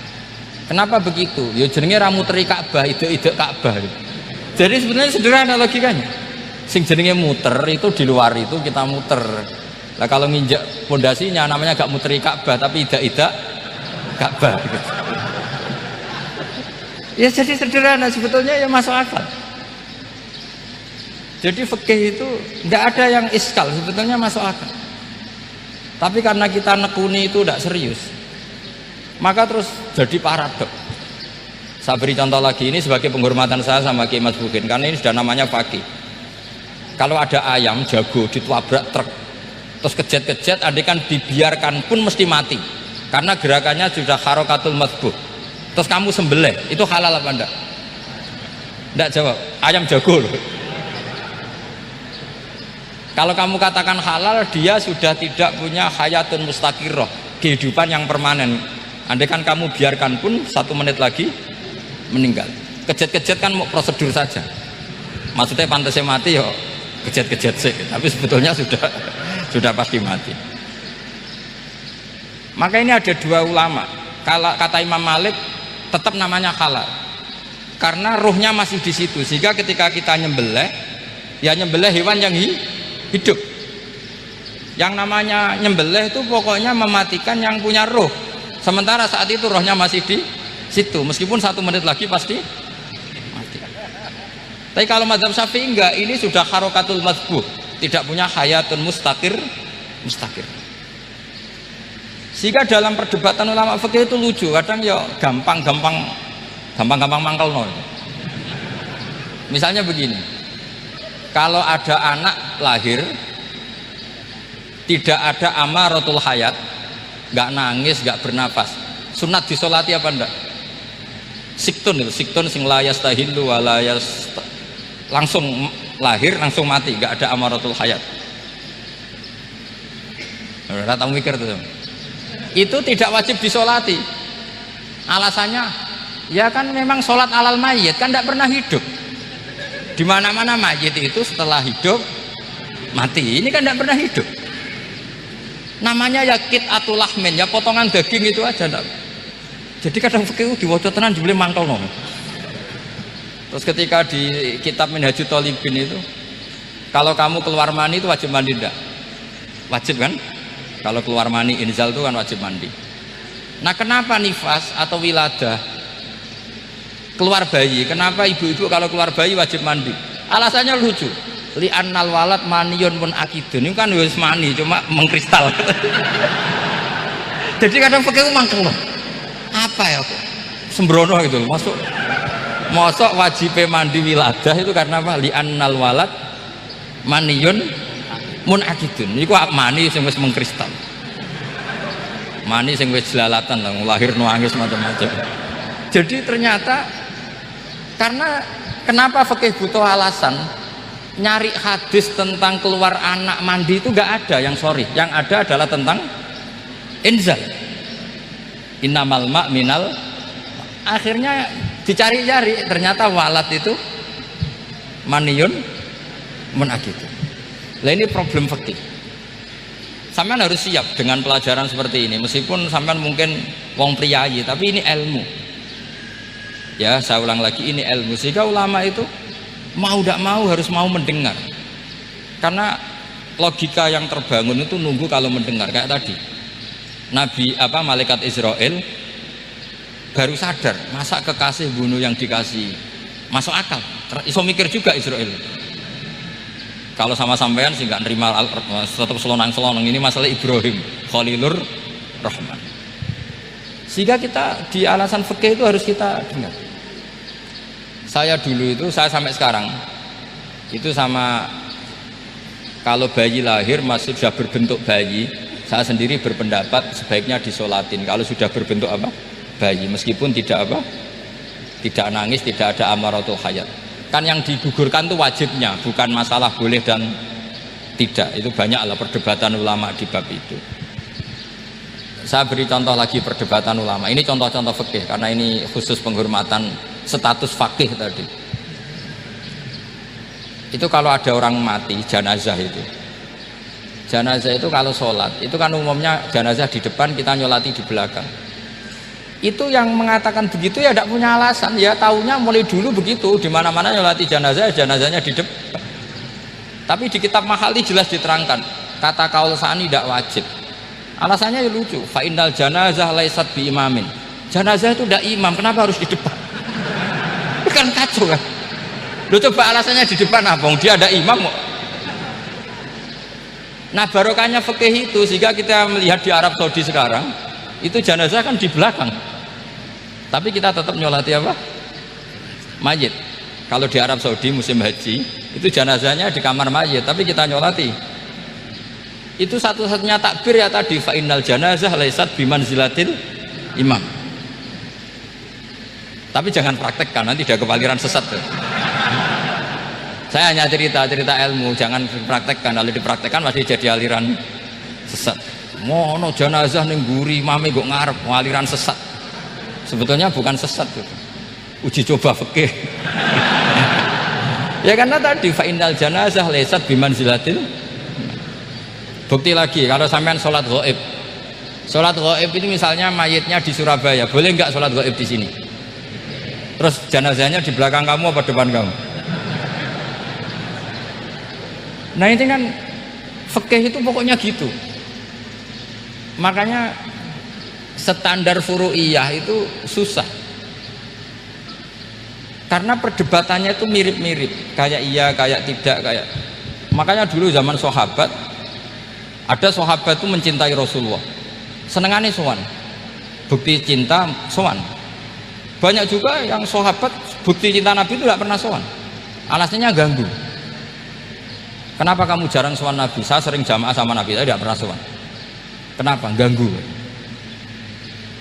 Kenapa begitu? Ya jenenge ra muteri Ka'bah, ide-ide Ka'bah. Jadi sebenarnya sederhana logikanya. Sing jenenge muter itu di luar itu kita muter. Nah kalau nginjak pondasinya namanya gak muteri Ka'bah tapi ida-ida Ka'bah. Ya jadi sederhana sebetulnya ya masuk akal. Jadi fikih itu tidak ada yang iskal, sebetulnya masuk akal. Tapi karena kita nekuni itu tidak serius, maka terus jadi paradok. Saya beri contoh lagi, ini sebagai penghormatan saya sama Kiai Mas Bukin, karena ini sudah namanya fakih. Kalau ada ayam jago ditabrak truk terus kejet-kejet, adekan dibiarkan pun mesti mati karena gerakannya sudah harokatul madbuh. Terus kamu sembelih, itu halal apa enggak? Enggak jawab, ayam jago loh. Kalau kamu katakan halal, dia sudah tidak punya hayatun mustaqirroh, kehidupan yang permanen. Andaikan kamu biarkan pun 1 menit lagi meninggal. Kejet-kejet kan mau prosedur saja, maksudnya pantasnya mati yo kejet-kejet sih, tapi sebetulnya sudah pasti mati. Maka ini ada 2 ulama. Kalau kata Imam Malik tetap namanya halal karena ruhnya masih di situ, sehingga ketika kita nyembelih ya nyembelih hewan yang hidup. Yang namanya nyembelih itu pokoknya mematikan yang punya ruh, sementara saat itu rohnya masih di situ, meskipun 1 menit lagi pasti mati. Tapi kalau mazhab Syafi'i enggak, ini sudah harokatul madbuh, tidak punya hayatun mustaqir. Sehingga dalam perdebatan ulama fikih itu lucu, kadang ya gampang mangkel nol. Misalnya begini, kalau ada anak lahir tidak ada amaratul hayat, nggak nangis, nggak bernafas, sunat disolati apa enggak? Siktun sing layas tahilu walayas, langsung lahir langsung mati, nggak ada amaratul hayat. Rata mikir tuh. Itu tidak wajib disolati. Alasannya ya kan memang sholat alal mayit kan tidak pernah hidup. Di mana-mana mayit itu setelah hidup mati, ini kan tidak pernah hidup. Namanya ya qit'atul lahmin, ya potongan daging itu aja. Jadi kadang fikih diwaca tenan jebule mangkel no. Terus ketika di kitab Minhajut Thalibin itu, kalau kamu keluar mani itu wajib mandi enggak? Wajib kan? Kalau keluar mani inzal itu kan wajib mandi. Nah kenapa nifas atau wiladah keluar bayi, kenapa ibu-ibu kalau keluar bayi wajib mandi? Alasannya lucu, li'annal walad maniyun pun akidun, ini kan wis mani cuma mengkristal. Jadi kadang fikih mangkel loh, apa ya kok sembrono gitu loh, masuk wajib mandi wiladah itu karena apa? Li'annal walad maniyun mun akidun, ini kok mani sing wis mengkristal, mani sing wis jelalatan lah, lahir nuangis macam-macam. Jadi ternyata karena kenapa fikih butuh alasan, nyari hadis tentang keluar anak mandi itu nggak ada yang sorry, yang ada adalah tentang inzal, innamal ma' minal. Akhirnya dicari-cari, ternyata walad itu maniyun mun akidun. Nah ini problem fikih. Sampean harus siap dengan pelajaran seperti ini, meskipun sampean mungkin wong priayi, tapi ini ilmu. Ya, saya ulang lagi, ini ilmu. Sehingga ulama itu mau tidak mau harus mau mendengar. Karena logika yang terbangun itu nunggu kalau mendengar. Kayak tadi, malaikat Israel baru sadar, masa kekasih bunuh yang dikasih, masuk akal. Iso mikir juga Israel. Kalau sama sampean sih nggak nerima tetap selonang-selonang, ini masalah Ibrahim Khalilur Rahman. Sehingga kita di alasan fikih itu harus kita dengar. Saya dulu itu, saya sampai sekarang itu sama, kalau bayi lahir masih sudah berbentuk bayi, saya sendiri berpendapat sebaiknya disolatin kalau sudah berbentuk apa? Bayi, meskipun tidak nangis, tidak ada amaratul hayat. Kan yang digugurkan itu wajibnya, bukan masalah boleh dan Tidak, itu banyaklah perdebatan ulama di bab itu. Saya beri contoh lagi perdebatan ulama. Ini contoh-contoh fikih karena ini khusus penghormatan status fakih tadi. Itu kalau ada orang mati jenazah itu. Jenazah itu kalau sholat, itu kan umumnya jenazah di depan, kita nyolati di belakang. Itu yang mengatakan begitu ya tidak punya alasan, ya taunya mulai dulu begitu, di mana-mana nyolati jenazah, jenazahnya di depan. Tapi di kitab Mahalli jelas diterangkan, kata kaul sani tidak wajib. Alasannya ya lucu, fa innal janazah laisat bi imamin. Jenazah itu tidak imam, kenapa harus di depan? Kan kacau kan? Lu coba alasannya di depan apa? Dia ada imam. Nah barokahnya fikih itu sehingga kita melihat di Arab Saudi sekarang itu jenazah kan di belakang, tapi kita tetap nyolati apa? Mayit. Kalau di Arab Saudi musim haji itu jenazahnya di kamar mayit, tapi kita nyolati. Itu satu-satunya takbir ya tadi, fa innal janazah laisat bimanzilatil imam. Tapi jangan praktekkan, nanti dia kepaliran sesat tuh. Saya hanya cerita ilmu, jangan dipraktekkan. Kalau dipraktekkan masih jadi aliran sesat. Mono jenazah ning mburi mame kok ngarep aliran sesat. Sebetulnya bukan sesat tuh. Uji coba fikih. Ya karena tadi fa innal janazah laisat bimanzilatil. Bukti lagi kalau sampean sholat ghaib. Sholat ghaib ini misalnya mayitnya di Surabaya, boleh nggak sholat ghaib di sini? Terus jenazahnya di belakang kamu apa depan kamu? Nah ini kan fikih itu pokoknya gitu. Makanya standar furu'iyah itu susah. Karena perdebatannya itu mirip-mirip, kayak iya, kayak tidak, kayak. Makanya dulu zaman sahabat, ada sahabat itu mencintai Rasulullah, senengannya sowan, bukti cinta sowan. Banyak juga yang sahabat bukti cinta Nabi itu tidak pernah sowan, alasannya ganggu. Kenapa kamu jarang sowan Nabi? Saya sering jamaah sama Nabi, saya tidak pernah sowan. Kenapa? Ganggu.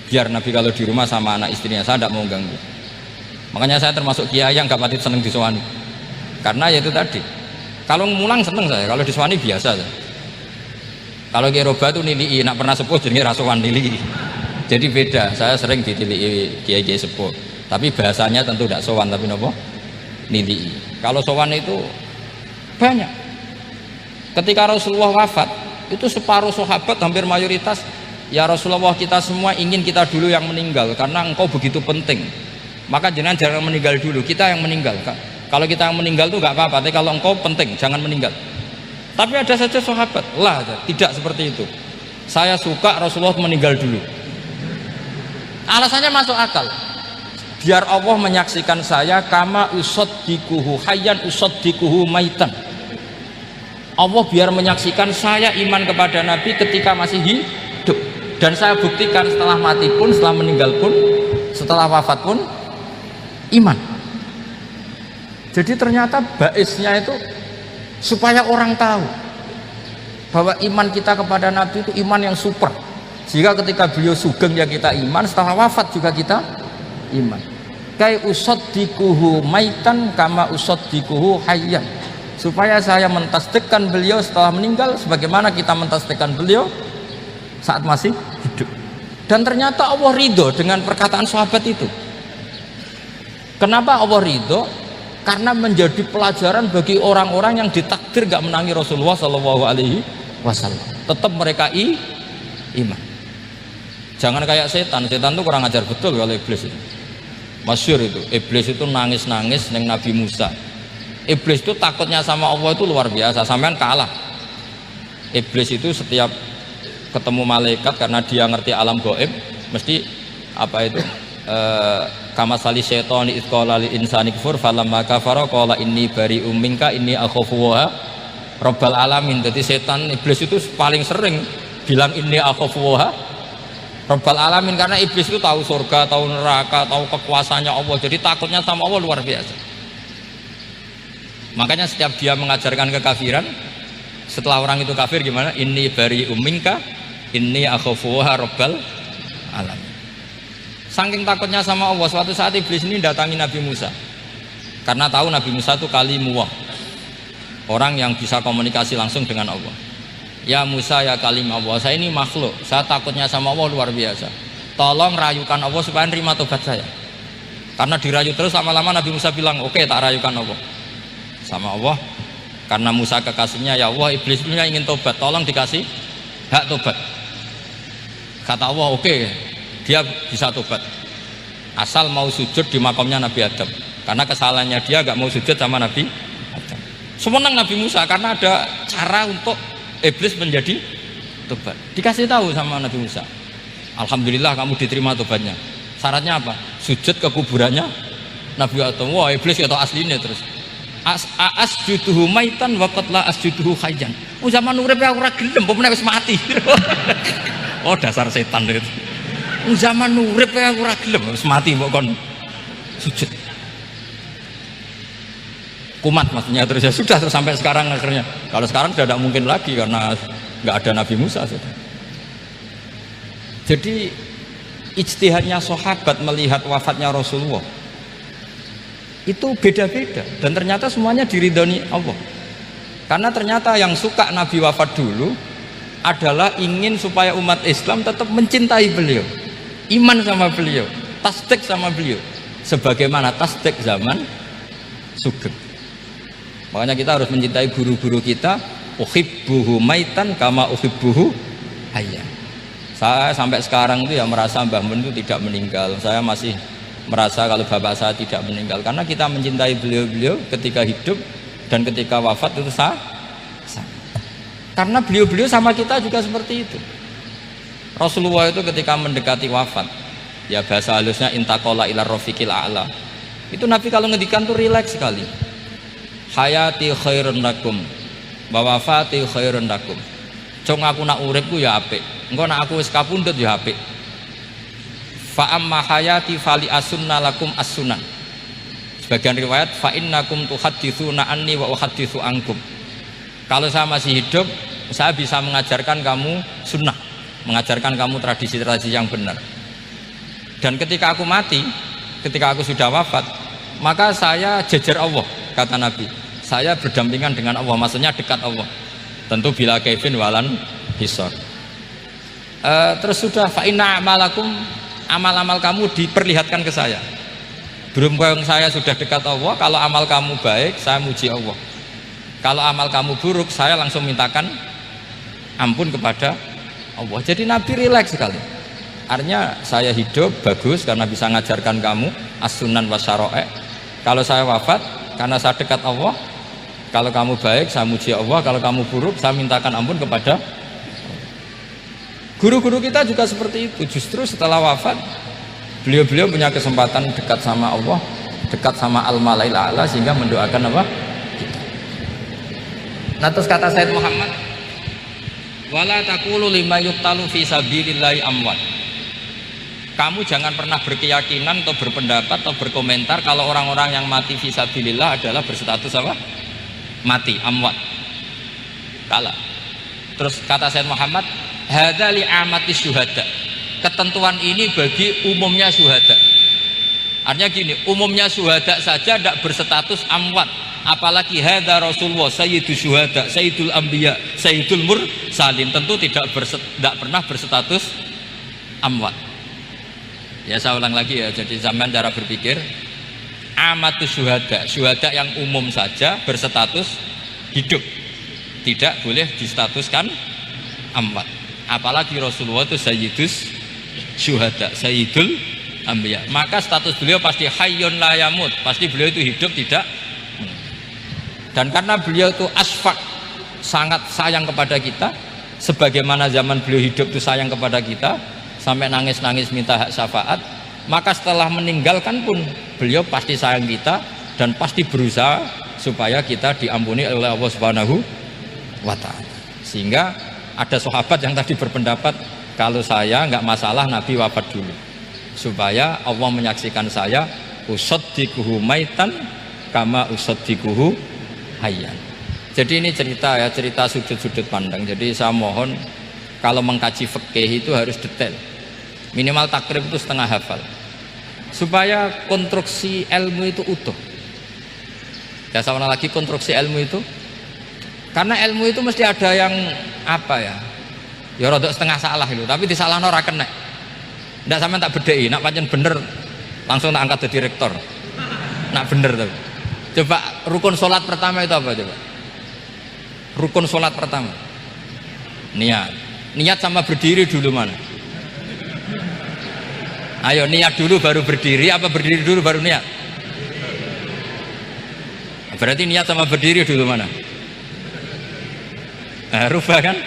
Biar Nabi kalau di rumah sama anak istrinya, saya tidak mau ganggu. Makanya saya termasuk kiai yang gak pati seneng disowani. Karena ya itu tadi. Kalau mulang seneng saya, kalau disowani biasa saya. Kalau kiai roba itu nilai, nak pernah sepuh jadi rasuan nilai. Jadi beda. Saya sering ditilii kiai-kiai sepuh. Tapi bahasanya tentu tidak sowan, tapi nopo nilai. Kalau sowan itu banyak. Ketika Rasulullah wafat, itu separuh sahabat hampir mayoritas, ya Rasulullah kita semua ingin kita dulu yang meninggal karena engkau begitu penting. Maka jangan meninggal dulu, kita yang meninggal. Kalau kita yang meninggal itu nggak apa-apa, tapi kalau engkau penting jangan meninggal. Tapi ada saja sahabat lah, tidak seperti itu. Saya suka Rasulullah meninggal dulu. Alasannya masuk akal. Biar Allah menyaksikan saya kama usaddikuhu hayyan usaddikuhu maitan. Allah biar menyaksikan saya iman kepada Nabi ketika masih hidup, dan saya buktikan setelah mati pun, setelah meninggal pun, setelah wafat pun iman. Jadi ternyata baisnya itu supaya orang tahu bahwa iman kita kepada Nabi itu iman yang super, sehingga ketika beliau sugeng ya kita iman, setelah wafat juga kita iman. Kai usaddikuhu maitan kama usaddikuhu hayyan, supaya saya mentasdikkan beliau setelah meninggal sebagaimana kita mentasdikkan beliau saat masih hidup. Dan ternyata Allah ridho dengan perkataan sahabat itu. Kenapa Allah ridho? Karena menjadi pelajaran bagi orang-orang yang ditakdir gak menangi Rasulullah SAW. Tetap mereka iman. Jangan kayak setan. Setan itu kurang ajar betul kalau iblis itu. Masyhur itu. Iblis itu nangis-nangis neng Nabi Musa. Iblis itu takutnya sama Allah itu luar biasa. Sampean kalah. Iblis itu setiap ketemu malaikat karena dia ngerti alam gaib, mesti apa itu? Kama sali syaitani id qala lil insani kufur falamma kafara qala inni bari'um minka inni akhafu wa rabbal alamin. Jadi setan iblis itu paling sering bilang inni akhafu wa rabbal alamin, karena iblis itu tahu surga, tahu neraka, tahu kekuasaannya Allah. Jadi takutnya sama Allah luar biasa. Makanya setiap dia mengajarkan kekafiran, setelah orang itu kafir gimana? Inni bari'um minka inni akhafu wa rabbal alamin. Saking takutnya sama Allah, suatu saat iblis ini datangi Nabi Musa karena tahu Nabi Musa itu kalimullah. orang yang bisa komunikasi langsung dengan Allah. Ya Musa ya kalim Allah, saya ini makhluk, saya takutnya sama Allah luar biasa. Tolong rayukan Allah supaya nerima tobat saya. Karena dirayu terus lama-lama Nabi Musa bilang, oke, tak rayukan Allah sama Allah. Karena Musa kekasihnya, ya Allah, iblis punya ingin tobat, tolong dikasih hak tobat. Kata Allah, oke, dia bisa tobat asal mau sujud di makamnya Nabi Adam. Karena kesalahannya dia gak mau sujud sama Nabi Adam. Semenang Nabi Musa karena ada cara untuk iblis menjadi tobat. Dikasih tahu sama Nabi Musa, alhamdulillah kamu diterima tobatnya. Syaratnya apa? Sujud ke kuburannya Nabi Adam. Wah, iblis atau aslinya terus asjuduhu maitan wa qatla asjuduhu hayyan. Oh, zaman urip aku ora gelem, apa meneh wis mati. Oh, dasar setan itu. Oh, zaman urip aku ora gelem, wis mati mbok kon sujud. Kumat maksudnya terus ya sudah terus sampai sekarang akhirnya. Kalau sekarang sudah tidak mungkin lagi karena nggak ada Nabi Musa sudah. Jadi ijtihadnya sahabat melihat wafatnya Rasulullah itu beda-beda dan ternyata semuanya diridhoni Allah. Karena ternyata yang suka Nabi wafat dulu adalah ingin supaya umat Islam tetap mencintai beliau, iman sama beliau, tasdik sama beliau, sebagaimana tasdik zaman Sugeng. Makanya kita harus mencintai guru-guru kita. Uhibbuhu maitan kama uhibbuhu hayyan. Saya sampai sekarang itu ya merasa Mbah Mun itu tidak meninggal. Saya masih merasa kalau bapak saya tidak meninggal karena kita mencintai beliau-beliau ketika hidup dan ketika wafat itu sama. Karena beliau-beliau sama kita juga seperti itu. Rasulullah itu ketika mendekati wafat, ya bahasa halusnya intaqala ila rafiqil a'la. Itu Nabi kalau ngedikan tuh rileks sekali. Hayati khairun lakum wa wafati khairun lakum. Cung aku nak urip ku ya apik. Engko nak aku wis kapundhut ya apik. Fa amma hayati fali asunna lakum as-sunan. Sebagian riwayat fa innakum tuhadditsuna anni wa uhadditsu ankum. Kalau saya masih hidup, saya bisa mengajarkan kamu sunnah, mengajarkan kamu tradisi-tradisi yang benar. Dan ketika aku mati, ketika aku sudah wafat, maka saya jejer Allah, kata Nabi. Saya berdampingan dengan Allah, maksudnya dekat Allah. Tentu bila kaifin walan hisor. Terus sudah fa inna amalakum, amal-amal kamu diperlihatkan ke saya. Berhubung saya sudah dekat Allah, kalau amal kamu baik, saya muji Allah. Kalau amal kamu buruk, saya langsung mintakan ampun kepada Allah. Jadi Nabi rileks sekali. Artinya saya hidup bagus karena bisa ngajarkan kamu as-sunan wasyara'i. Kalau saya wafat karena saya dekat Allah, kalau kamu baik saya muji Allah, kalau kamu buruk saya mintakan ampun kepada. Guru-guru kita juga seperti itu. Justru setelah wafat beliau-beliau punya kesempatan dekat sama Allah, dekat sama al-malail a'la, sehingga mendoakan apa? Kita. Nah, terus kata Sayyid Muhammad, wala taqulu lima yuqtalu fi sabilillahi amwat. Kamu jangan pernah berkeyakinan atau berpendapat atau berkomentar kalau orang-orang yang mati fi sabilillah adalah berstatus apa? Mati, amwat. Kalah. Terus kata Sayyid Muhammad, hadza li amati syuhada. Ketentuan ini bagi umumnya syuhada. Artinya gini, umumnya syuhada saja tidak berstatus amwat, apalagi hadza Rasulullah sayyidul syuhada, sayyidul anbiya, sayyidul mursalin, tentu tidak pernah berstatus amwat. Ya, saya ulang lagi ya, jadi zaman cara berpikir amatu syuhada, syuhada yang umum saja berstatus hidup, tidak boleh distatuskan amwat. Apalagi Rasulullah itu sayyidus syuhada, sayyidul anbiya, maka status beliau pasti hayyun la yamut, pasti beliau itu hidup tidak. Dan karena beliau itu asfaq, sangat sayang kepada kita, sebagaimana zaman beliau hidup itu sayang kepada kita sampai nangis-nangis minta hak syafaat, maka setelah meninggalkan pun beliau pasti sayang kita dan pasti berusaha supaya kita diampuni oleh Allah Subhanahu wa ta'ala. Sehingga ada sahabat yang tadi berpendapat kalau saya nggak masalah Nabi wafat dulu, supaya Allah menyaksikan saya usaddiquhu maitan kama usaddiquhu hayyan. Jadi ini cerita ya, cerita sudut-sudut pandang. Jadi saya mohon kalau mengkaji fikih itu harus detail, minimal takrib itu setengah hafal, supaya konstruksi ilmu itu utuh. Ya, sama lagi konstruksi ilmu itu Karena ilmu itu mesti ada yang apa ya? Ya rodok setengah salah itu, tapi disalahno ora kena. Ndak sampean tak bedheki, nak pancen bener langsung tak angkat jadi rektor. Nak bener tuh. Coba rukun sholat pertama itu apa coba? Rukun sholat pertama. Niat. Niat sama berdiri dulu mana? Ayo niat dulu baru berdiri, apa berdiri dulu baru niat? Berarti niat sama berdiri dulu mana? Rubah kan?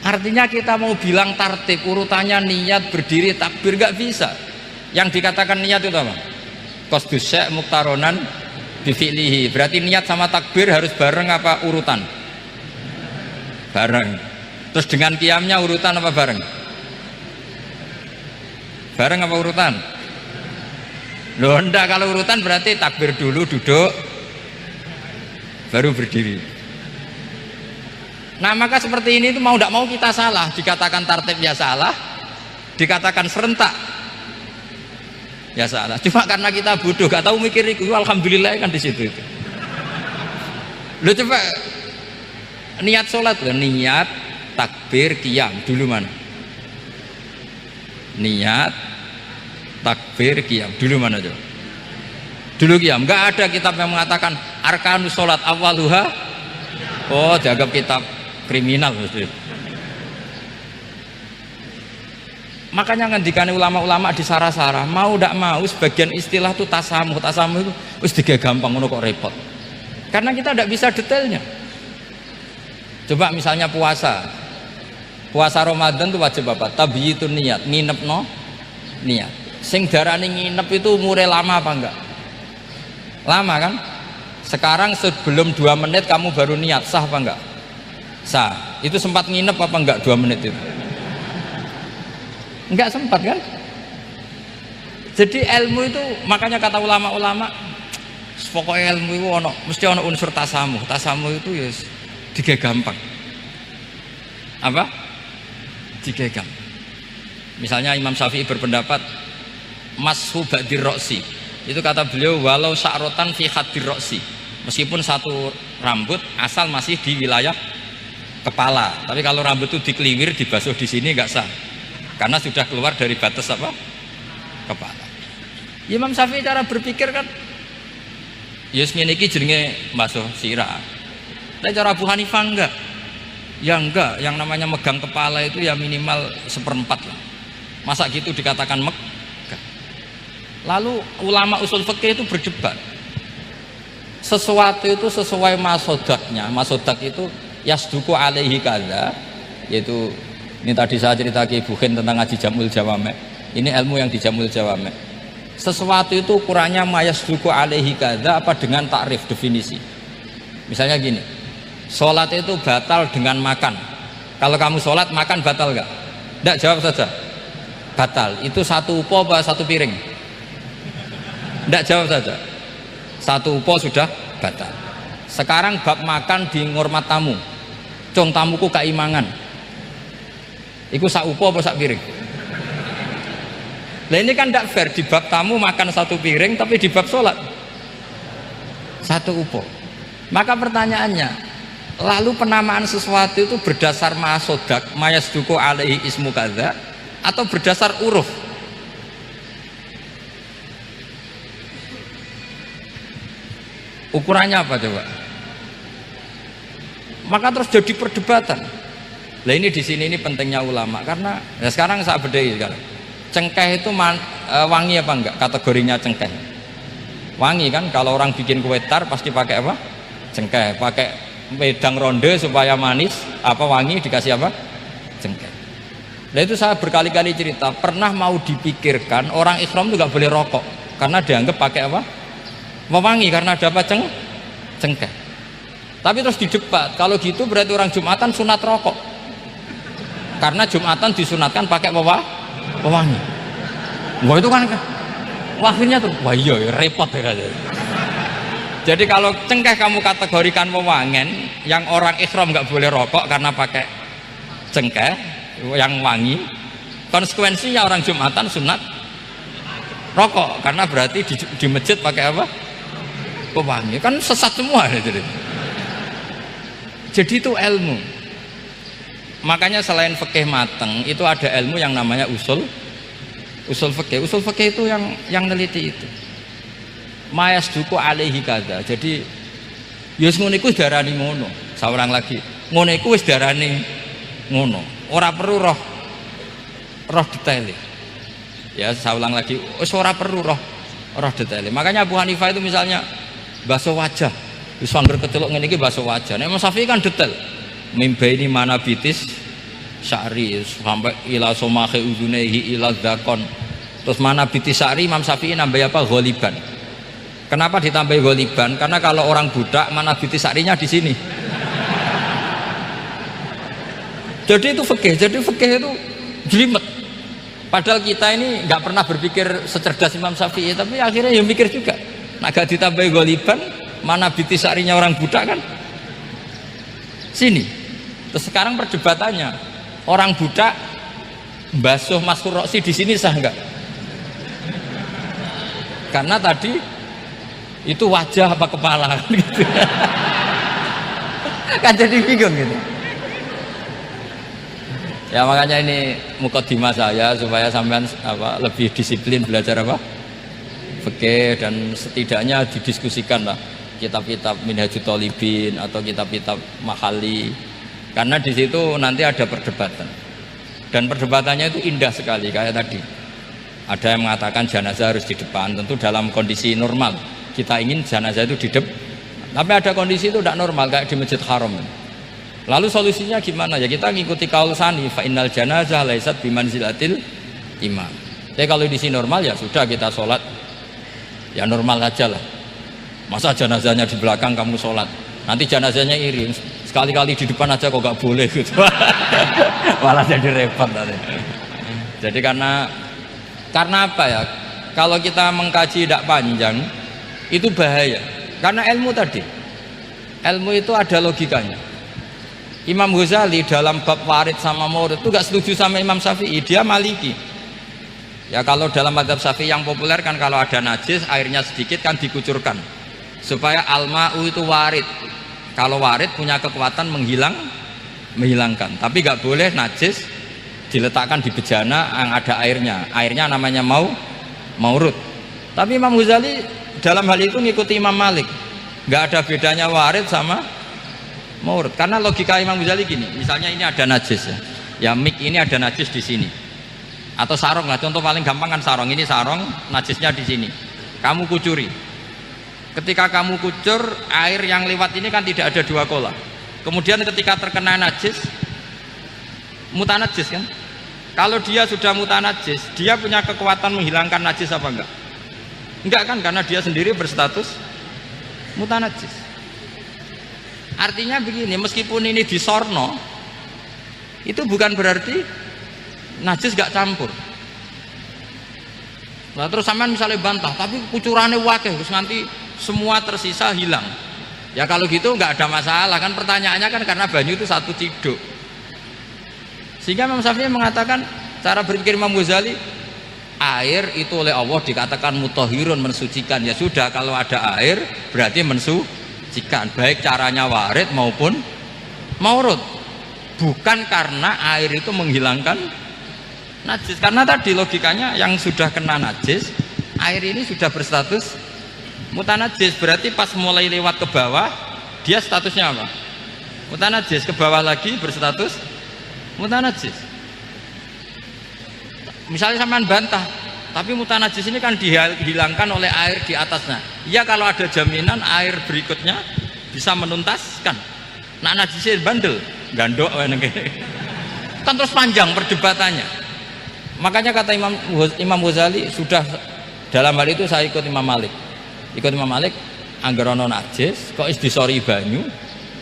Artinya kita mau bilang tartib urutannya niat, berdiri, takbir gak bisa. Yang dikatakan niat itu apa? Qasdus syai' muqtaronan bifi'lihi. Berarti niat sama takbir harus bareng apa urutan? Bareng. Terus dengan qiyamnya urutan apa bareng? Bareng apa urutan? Loh enggak, kalau urutan berarti takbir dulu, duduk, baru berdiri. Nah maka seperti ini itu mau tidak mau kita salah. Dikatakan tartib ya salah, dikatakan serentak ya salah. Cuma karena kita bodoh, gak tahu mikir itu, alhamdulillah kan di situ itu. Lo coba niat sholat, niat, takbir, qiyam dulu mana? Niat, takbir, qiyam dulu mana coba? Dulu qiyam. Gak ada kitab yang mengatakan arkanus sholat awaluha. Oh, dianggap kitab kriminal mesti. Makanya ngendikane ulama-ulama di sarah-sarah, mau ndak mau sebagian istilah itu tasamuh itu wis digawe gampang ngono kok repot. Karena kita ndak bisa detailnya. Coba misalnya puasa. Puasa Ramadan itu wajib apa? Tabyitun niat, nginepno niat. Sing darani nginep itu umure lama apa enggak? Lama kan? Sekarang sebelum 2 menit kamu baru niat, sah apa enggak? Sah. Itu sempat nginep apa enggak 2 menit itu? Enggak sempat kan? Jadi ilmu itu makanya kata ulama-ulama pokoknya ilmu itu mesti ono unsur tasamuh. Tasamuh itu ya digawe gampang. Apa? Digawe gampang. Misalnya Imam Syafi'i berpendapat mashu ba'dir roksi. Itu kata beliau walau sa'rotan fi hadir roksi. Meskipun satu rambut asal masih di wilayah kepala. Tapi kalau rambut itu dikeliwir, dibasuh di sini enggak sah. Karena sudah keluar dari batas apa? Kepala. Imam Syafi'i cara berpikir kan yes ngene iki jenenge mbasuh sirah. Tapi cara Abu Hanifah enggak. Ya enggak, yang namanya megang kepala itu ya minimal 1/4 lah. Masa gitu dikatakan megah. Lalu ulama usul fikih itu berdebat. Sesuatu itu sesuai masodaknya. Masodak itu yasduku alaihi kadza, yaitu ini tadi saya cerita ke Ibu Khin tentang ngaji Jamul Jawame. Ini ilmu yang di Jamul Jawame. Sesuatu itu ukurannya mayasduku alaihi kadza apa dengan takrif definisi. Misalnya gini, sholat itu batal dengan makan. Kalau kamu sholat makan batal nggak? Nggak, jawab saja. Batal. Itu satu upo apa satu piring? Nggak, jawab saja. Satu upo sudah batal. Sekarang bab makan di ngurmat tamu. Cung tamuku keimangan. Iku sak upo apa sak piring? Lah ini kan tidak fair, di bab tamu makan satu piring tapi di bab sholat satu upo. Maka pertanyaannya, lalu penamaan sesuatu itu berdasar masodak mayasduku alaihi ismu kadza atau berdasar uruf? Ukurannya apa coba? Maka terus jadi perdebatan. Lah ini di sini ini pentingnya ulama karena ya sekarang saya bedai sekarang. Cengkeh itu wangi apa enggak? Kategorinya cengkeh. Wangi kan, kalau orang bikin kue tar pasti pakai apa? Cengkeh. Pakai wedang ronde supaya manis, apa wangi dikasih apa? Cengkeh. Nah itu saya berkali-kali cerita, pernah mau dipikirkan orang Islam itu nggak boleh rokok karena dianggap pakai apa? Mewangi karena ada apa? Cengkeh. Tapi terus didebat, kalau gitu berarti orang Jumatan sunat rokok. Karena Jumatan disunatkan pakai pewangi. Wah itu kan akhirnya tuh, wah iya repot ya. Jadi kalau cengkeh kamu kategorikan pewangen, yang orang Islam nggak boleh rokok karena pakai cengkeh yang wangi. Konsekuensinya orang Jumatan sunat rokok karena berarti di masjid pakai apa? Pewangi. Kan sesat semua jadi. Jadi itu ilmu. Makanya selain fikih mateng, itu ada ilmu yang namanya usul fikih. Usul fikih itu yang neliti itu. Mayas duku alaihi kada. Jadi yus ngono iku darani ngono. Saurang lagi. Ngono iku wis darani ngono. Ora perlu roh detail. Ya, saya ulang lagi. Wis ora perlu roh detail. Makanya Abu Hanifah itu misalnya basuh wajah. Wis angger kecelok ngene iki basuh wajah. Nek Imam Syafi'i kan detail. Mimbaini mana bitis sya'ri sampai ila somahe udunehi ila dzakon. Terus mana bitis sya'ri Imam Syafi'i nambah apa? Ghaliban. Kenapa ditambah ghaliban? Karena kalau orang budak mana bitis sya'rinya di sini. Jadi itu fikih. Jadi fikih itu jelimet. Padahal kita ini nggak pernah berpikir secerdas Imam Syafi'i, tapi akhirnya ya mikir juga. Nah, gak ditambah ghaliban, mana bitis sya'rinya orang budak kan? Sini. Terus sekarang perdebatannya, orang budak basuh Maskur Roksi di sini sah enggak? Karena tadi itu wajah apa kepala gitu. Kan jadi bingung gitu. Ya makanya ini mukadimah saya supaya sampean lebih disiplin belajar fikih, dan setidaknya didiskusikan lah kitab-kitab Minhajut Thalibin atau kitab-kitab Mahali, karena di situ nanti ada perdebatan, dan perdebatannya itu indah sekali. Kayak tadi ada yang mengatakan jenazah harus di depan, tentu dalam kondisi normal kita ingin jenazah itu di depan, tapi ada kondisi itu tidak normal kayak di Masjid Haram. Lalu solusinya gimana? Ya kita ngikuti kaul sani, fa innal janazah laisat bimanzilatil imam. Jadi kalau di sini normal ya sudah, kita sholat ya normal saja lah. Masa jenazahnya di belakang kamu sholat, nanti jenazahnya iri, sekali-kali di depan aja kok gak boleh gitu. Malah jadi repot nanti. Jadi karena apa ya, kalau kita mengkaji tidak panjang itu bahaya, karena ilmu itu ada logikanya. Imam Ghazali dalam bab warid sama maurud itu gak setuju sama Imam Syafi'i, dia Maliki. Ya kalau dalam mazhab Syafi'i yang populer kan kalau ada najis airnya sedikit kan dikucurkan supaya al-ma'u itu warid. Kalau warid punya kekuatan menghilangkan, tapi gak boleh najis diletakkan di bejana yang ada airnya namanya maurud. Tapi Imam Ghazali dalam hal itu ngikuti Imam Malik, gak ada bedanya warid sama maurud, karena logika Imam Ghazali gini, misalnya ini ada najis ya mik ini ada najis di sini, atau sarong lah, contoh paling gampang kan sarong, ini sarong najisnya di sini, kamu kucuri. Ketika kamu kucur, air yang lewat ini kan tidak ada dua kola, kemudian ketika terkena najis mutanajis kan, kalau dia sudah mutanajis dia punya kekuatan menghilangkan najis apa enggak kan, karena dia sendiri berstatus mutanajis. Artinya begini, meskipun ini disorno itu bukan berarti najis gak campur. Nah terus sampean misalnya bantah, tapi kucurannya wakil terus nanti semua tersisa hilang. Ya kalau gitu nggak ada masalah kan, pertanyaannya kan karena banyu itu satu ciduk. Sehingga Imam Syafi'i mengatakan, cara berpikir Imam Ghazali, air itu oleh Allah dikatakan mutahhirun, mensucikan. Ya sudah, kalau ada air berarti mensucikan, baik caranya warid maupun maurud. Bukan karena air itu menghilangkan najis, karena tadi logikanya yang sudah kena najis, air ini sudah berstatus mutanajis, berarti pas mulai lewat ke bawah dia statusnya apa? Mutanajis, ke bawah lagi berstatus mutanajis. Misalnya sampean bantah, tapi mutanajis ini kan dihilangkan oleh air di atasnya. Ya kalau ada jaminan air berikutnya bisa menuntaskan. Nah najisnya bandel, gandok kan terus panjang perdebatannya. Makanya kata Imam Ghazali, sudah dalam hal itu saya ikut Imam Malik. Ikut Imam Malik, anggar ana najis kok is disori banyu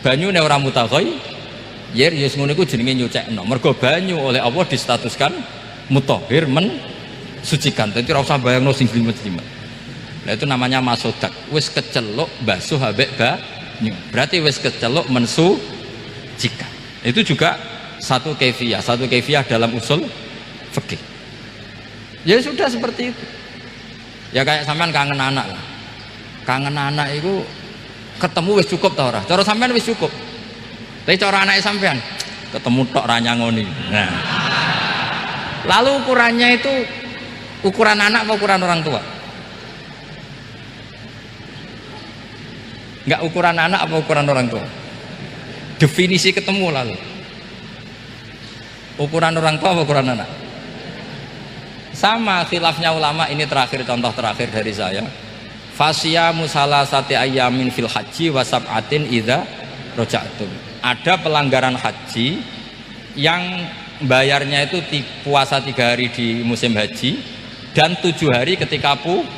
nek ora mutaghayir, yer ya ngono iku jenenge nyucekno. Mergo banyu oleh Allah distatuskan mutahhir, mensucikan. Dadi ora usah bayangno sing jlimet-jlimet. Nah itu namanya masodak. Wis keceluk basuh ambek banyu. Berarti wis keceluk mensucikan. Itu juga satu kefiah dalam usul fikih. Ya sudah seperti itu. Ya kayak sampean kangen anak lah. Kangen anak itu ketemu wis cukup ta ora? Cara sampean wis cukup. Tapi cara anak sampean ketemu tok ra nyangoni. Nah. Lalu ukurannya itu ukuran anak apa ukuran orang tua? Enggak ukuran anak apa ukuran orang tua? Definisi ketemu lalu. Ukuran orang tua apa ukuran anak? Sama khilafnya ulama, ini terakhir contoh terakhir dari saya. Fasyamu salasati ayyamin fil haji wa sab'atin idza raja'tum. Ada pelanggaran haji yang bayarnya itu puasa 3 hari di musim haji dan 7 hari ketika pulang.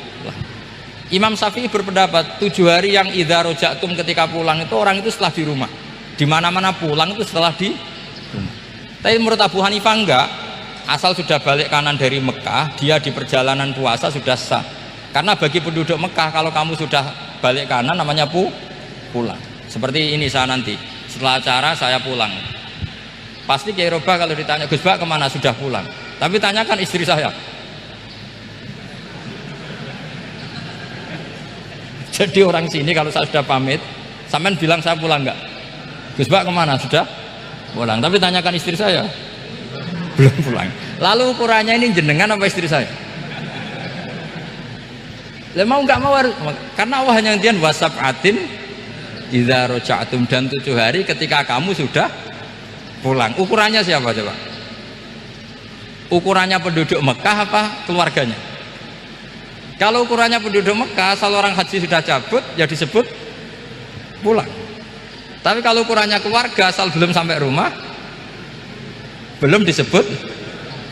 Imam Syafi'i berpendapat 7 hari yang idza raja'tum ketika pulang itu orang itu setelah di rumah. Di mana-mana pulang itu setelah di rumah. Tapi menurut Abu Hanifah enggak. Asal sudah balik kanan dari Mekah, dia di perjalanan puasa sudah sah. Karena bagi penduduk Mekah, kalau kamu sudah balik kanan namanya pulang. Seperti ini saya nanti, setelah acara saya pulang. Pasti Kiai Roba kalau ditanya, Gus Bak kemana? Sudah pulang. Tapi tanyakan istri saya. Jadi orang sini kalau saya sudah pamit, sampean bilang saya pulang enggak? Gus Bak kemana? Sudah pulang. Tapi tanyakan istri saya. Belum pulang. Lalu ukurannya ini jenengan apa istri saya? Lah mau nggak mau karena Allah hanya ngendian wasab'atin idza raja'tum, dan 7 hari ketika kamu sudah pulang. Ukurannya siapa coba? Ukurannya penduduk Mekah apa keluarganya? Kalau ukurannya penduduk Mekah, asal orang haji sudah cabut ya disebut pulang. Tapi kalau ukurannya keluarga, asal belum sampai rumah belum disebut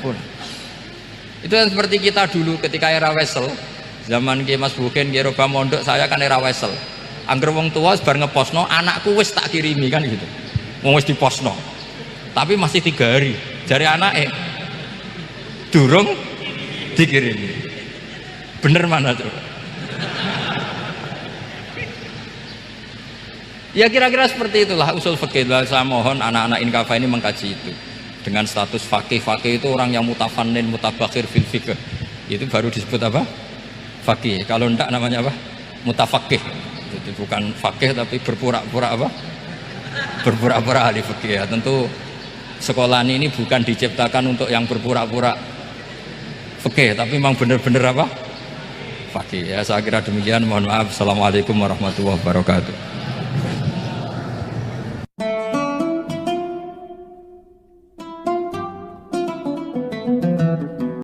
pulang. Itu yang seperti kita dulu ketika era Wesel, zaman Ki Mas Bukin, Ki Roba Mondok, saya kan era Wesel. Angger wong tua bar ngeposno, anakku wis tak kirimi kan gitu. Wong wis diposno. Tapi masih 3 hari. Jari anake durung dikirimi. Bener mana tuh? Ya kira-kira seperti itulah usul fikih. Saya mohon anak-anak Inkafa ini mengkaji itu. Dengan status fakih itu orang yang mutafannin mutabakhir fil fikih, itu baru disebut apa? Fakih. Kalau enggak namanya apa? Mutafakih. Jadi bukan fakih tapi berpura-pura apa? Berpura-pura ahli fikih. Ya, tentu sekolah ini bukan diciptakan untuk yang berpura-pura fikih, tapi memang benar-benar apa? Fakih. Ya saya kira demikian. Mohon maaf. Assalamualaikum warahmatullahi wabarakatuh.